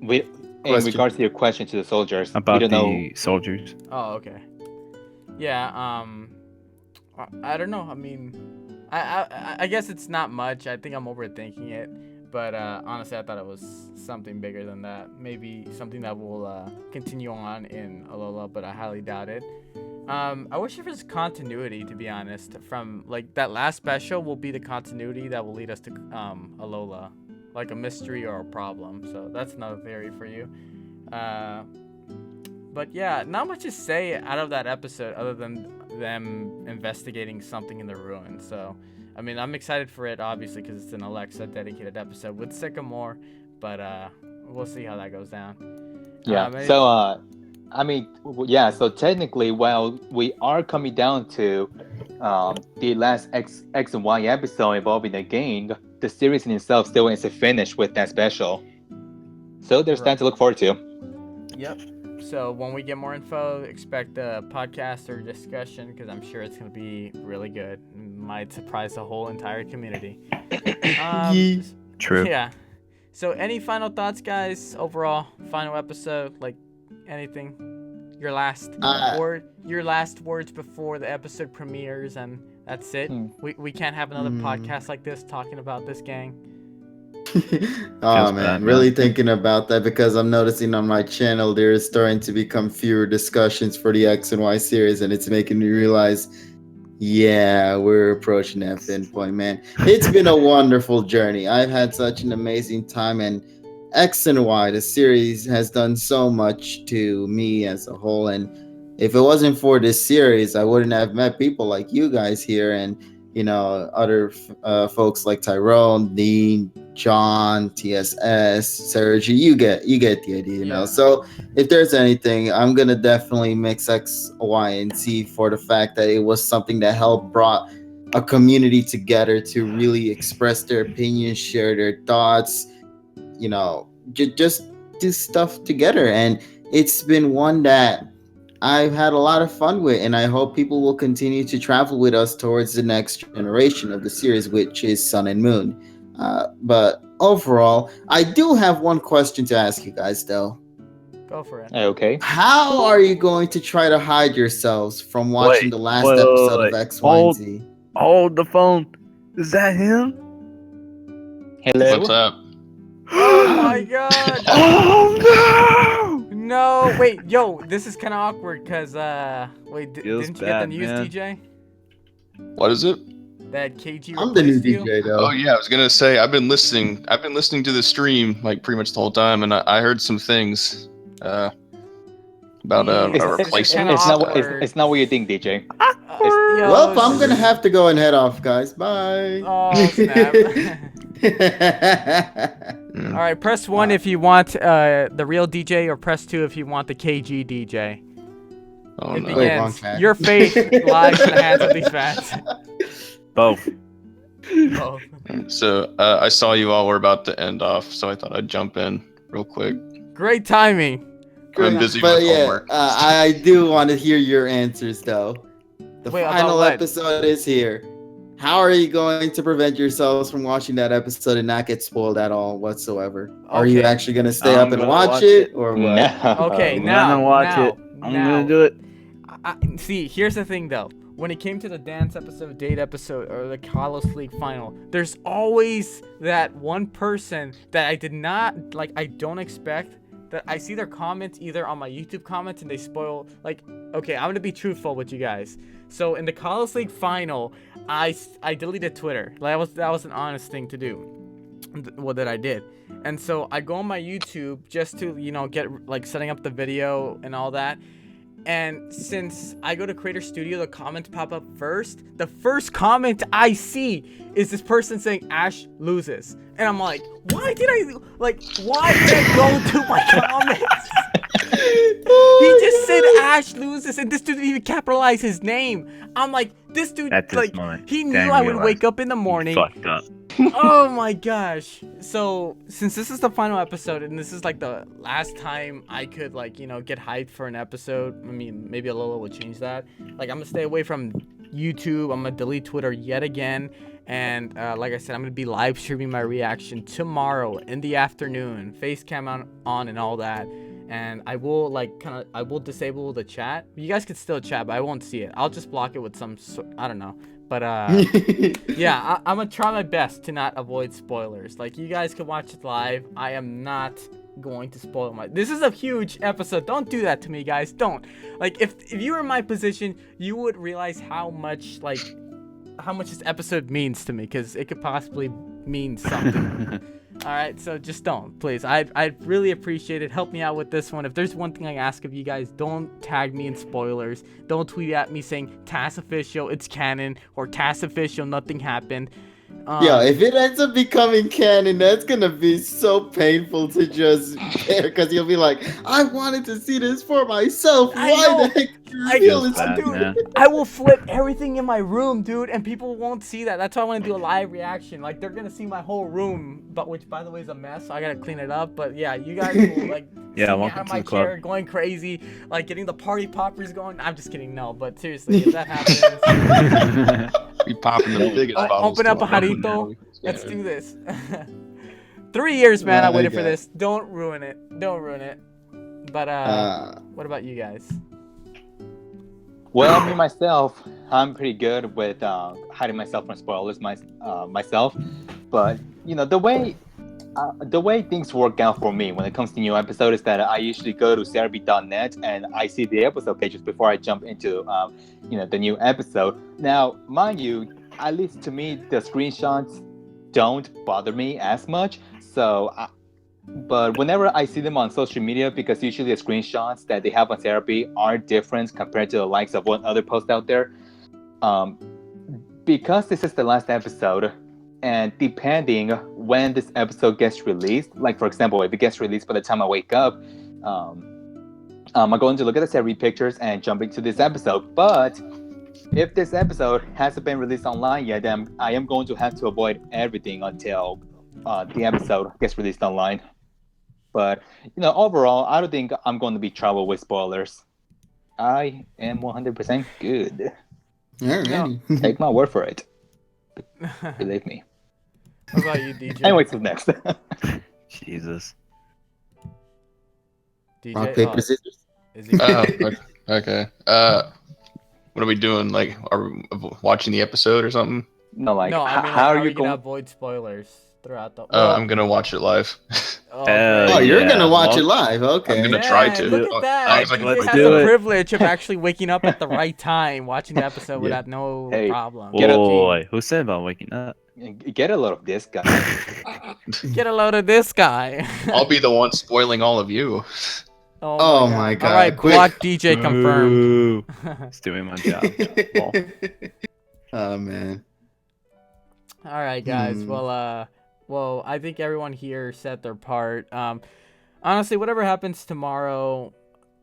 in Question. regards to your question to the soldiers, we About don't the know. soldiers. Oh, okay. Yeah, I don't know. I mean, I guess it's not much. I think I'm overthinking it. But honestly, I thought it was something bigger than that. Maybe something that will continue on in Alola, but I highly doubt it. I wish there was continuity, to be honest. From like that last special will be the continuity that will lead us to Alola, like a mystery or a problem. So that's another theory for you. But yeah, not much to say out of that episode other than them investigating something in the ruins. So, I mean, I'm excited for it, obviously, because it's an Alexa dedicated episode with Sycamore. But we'll see how that goes down. Yeah. So technically, while we are coming down to the last X and Y episode involving the gang, the series in itself still isn't finished with that special. So there's that to look forward to. Yep. So when we get more info, expect a podcast or discussion, because I'm sure it's going to be really good. It might surprise the whole entire community. True. Yeah. So any final thoughts, guys? Overall, final episode, like anything? Your last words before the episode premieres, and that's it. We can't have another podcast like this talking about this gang. Oh man, really thinking about that, because I'm noticing on my channel there is starting to become fewer discussions for the X and Y series, and it's making me realize, yeah, we're approaching that pinpoint, man. It's been a wonderful journey. I've had such an amazing time, and X and Y, the series, has done so much to me as a whole. And if it wasn't for this series, I wouldn't have met people like you guys here, and other folks like Tyrone, Dean, John, TSS, Sergi. You get the idea, Yeah. So if there's anything, I'm gonna definitely mix X, Y, and Z for the fact that it was something that helped brought a community together to really express their opinions, share their thoughts, just do stuff together. And it's been one that I've had a lot of fun with, and I hope people will continue to travel with us towards the next generation of the series, which is Sun and Moon. But overall, I do have one question to ask you guys, though. Go for it. Okay. How are you going to try to hide yourselves from watching the last episode of X, Y, and Z? Hold the phone. Is that him? Hello. What's up? Oh my god! Oh no! No, wait, yo, this is kind of awkward, because, wait, Feels didn't you get the bad, news, man. DJ? What is it? That KG I'm the new replaced you? DJ, though. Oh yeah, I was gonna say I've been listening to the stream like pretty much the whole time, and I heard some things about a replacement. It's not what you think, DJ. Yo, Well, I'm gonna have to go and head off, guys. Bye. Oh, snap. All right, press 1 if you want the real DJ, or press 2 if you want the KG DJ. Oh It no. Wait, wrong begins. chat. Your fate lies in the hands of these fans. Both. Oh. So I saw you all were about to end off, so I thought I'd jump in real quick. Great timing. I've been busy But with yeah, homework. I do want to hear your answers though. The Wait, about final what? episode is here. How are you going to prevent yourselves from watching that episode and not get spoiled at all whatsoever? Are you Okay. actually going to stay I'm up and gonna watch watch it it. or what? No. Okay, I'm now, gonna watch now, it. I'm now. gonna do it. See, here's the thing though. When it came to the dance episode, date episode, or the Carlos League final, there's always that one person that I did not like. I don't expect that. I see their comments either on my YouTube comments and they spoil. Like, okay, I'm gonna be truthful with you guys. So in the Carlos League final, I deleted Twitter. Like, that was an honest thing to do. Well, that I did. And so I go on my YouTube just to get like setting up the video and all that. And since I go to Creator Studio, the comments pop up first. The first comment I see is this person saying Ash loses. And I'm like, why did I go to my comments? He just said Ash loses and this dude didn't even capitalize his name. I'm like, this dude, At this like, moment, he knew Dan I would realized wake up in the You morning. fucked up. Oh my gosh. So since this is the final episode and this is like the last time I could get hyped for an episode, I mean maybe a little will change that. Like, I'm gonna stay away from YouTube. I'm gonna delete Twitter yet again. And like I said, I'm gonna be live streaming my reaction tomorrow in the afternoon, face cam on and all that. And I will I will disable the chat. You guys can still chat, but I won't see it. I'll just block it with I don't know. But yeah, I'm gonna try my best to not avoid spoilers. Like, you guys can watch it live. I am not going to spoil this is a huge episode. Don't do that to me, guys. Don't. Like, if you were in my position, you would realize how much this episode means to me, because it could possibly mean something. All right, so just don't, please. I'd really appreciate it. Help me out with this one. If there's one thing I ask of you guys, don't tag me in spoilers. Don't tweet at me saying TAS official, it's canon, or TAS official, nothing happened. Yeah, if it ends up becoming canon, that's gonna be so painful to just care, because you'll be like, I wanted to see this for myself. I Why know. the heck did you I reveal know, this to bad, me? man. I will flip everything in my room, dude, and people won't see that. That's why I want to do a live reaction. Like, they're gonna see my whole room, but which, by the way, is a mess. So I gotta clean it up. But yeah, you guys will see me out welcome of to my the club. chair, going crazy, like getting the party poppers going. I'm just kidding, no. But seriously, if that happens, We popping the biggest bottles. open up a tomorrow. jarrito. Let's do this. 3 years, man. I waited for Okay. this. Don't ruin it. Don't ruin it. But what about you guys? Well, me myself, I'm pretty good with hiding myself from spoilers myself. But the way things work out for me when it comes to new episode is that I usually go to crb.net and I see the episode pages before I jump into the new episode. Now, mind you, at least to me, the screenshots don't bother me as much. But whenever I see them on social media, because usually the screenshots that they have on therapy are different compared to the likes of one other post out there. Because this is the last episode, and depending when this episode gets released, like for example, if it gets released by the time I wake up, I'm going to look at the therapy pictures and jump into this episode. But if this episode hasn't been released online yet, then I am going to have to avoid everything until the episode gets released online. But overall, I don't think I'm going to be trouble with spoilers. I am 100% good. Alrighty. Take my word for it. Believe me. What about you, DJ? Anyway, what's next? Jesus. DJ? Rock, paper, Oh, scissors. is he? Okay. What are we doing? Like, are we watching the episode or something? No, like, No, I mean, like, how are you gonna going? avoid spoilers throughout the? I'm gonna watch it live. Oh, Hell Oh, great. you're yeah, gonna watch well, it live, okay? I'm gonna try to. Look at that. I was like, DJ let's has do the it. privilege of actually waking up at the right time, watching the episode Yeah. without no Hey, problem. Get up. Boy, who said about waking up? Get a load of this guy. Get a load of this guy. I'll be the one spoiling all of you. Oh my God, All right, quick. Quad DJ confirmed. Ooh, it's doing my job. Well, Oh man. All right, guys. Hmm. Well, I think everyone here said their part. Honestly, whatever happens tomorrow,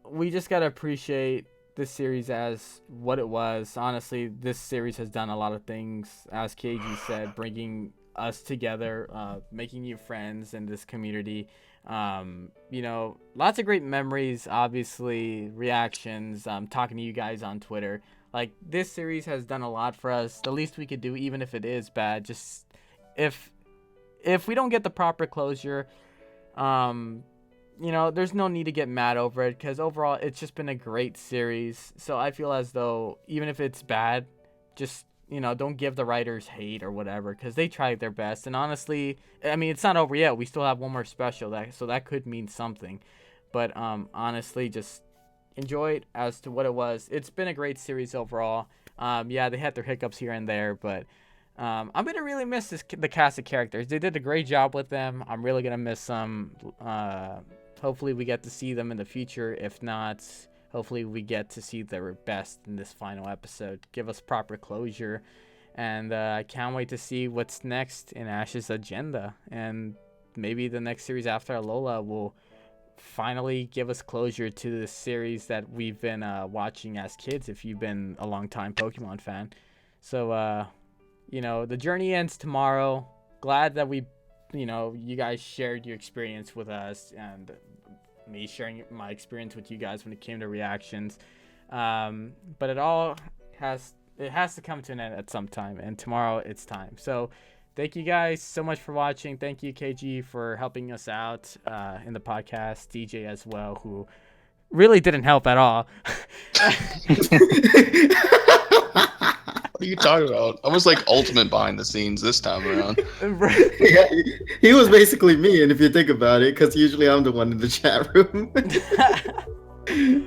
we just gotta appreciate this series as what it was. Honestly, this series has done a lot of things, as KG said, bringing us together, making new friends in this community. You know, lots of great memories, obviously, reactions, talking to you guys on Twitter. Like, this series has done a lot for us. The least we could do, even if it is bad, just if we don't get the proper closure, you know, there's no need to get mad over it, because overall it's just been a great series. So I feel as though even if it's bad, just, you know, don't give the writers hate or whatever, because they tried their best. And honestly, I mean, it's not over yet. We still have one more special, so that could mean something. But honestly, just enjoy it as to what it was. It's been a great series overall. Yeah, they had their hiccups here and there, but I'm gonna really miss the cast of characters. They did a great job with them. I'm really gonna miss them. Hopefully we get to see them in the future. If not, hopefully we get to see their best in this final episode. Give us proper closure. And I can't wait to see what's next in Ash's agenda. And maybe the next series after Alola will finally give us closure to the series that we've been watching as kids, if you've been a long-time Pokemon fan. So, you know, the journey ends tomorrow. Glad that you guys shared your experience with us, and me sharing my experience with you guys when it came to reactions. But it all has to come to an end at some time, and tomorrow it's time. So thank you guys so much for watching. Thank you, KG, for helping us out in the podcast. DJ as well, who really didn't help at all. What are you talking about? I was like ultimate behind the scenes this time around. Yeah, he was basically me, and if you think about it, because usually I'm the one in the chat room.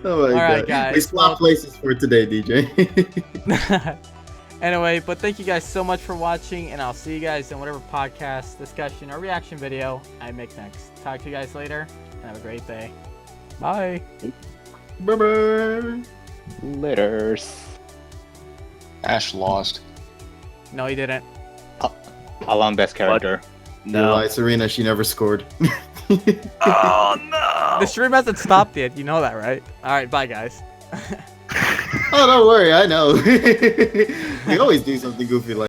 Oh my God. Alright, guys. We swap places for today, DJ. Anyway, but thank you guys so much for watching, and I'll see you guys in whatever podcast, discussion, or reaction video I make next. Talk to you guys later, and have a great day. Bye. Bye-bye. Laters. Ash lost. No, he didn't. Alon best character. No. Why, Serena, she never scored. Oh no! The stream hasn't stopped yet. You know that, right? Alright, bye, guys. Oh, don't worry. I know. We always do something goofy like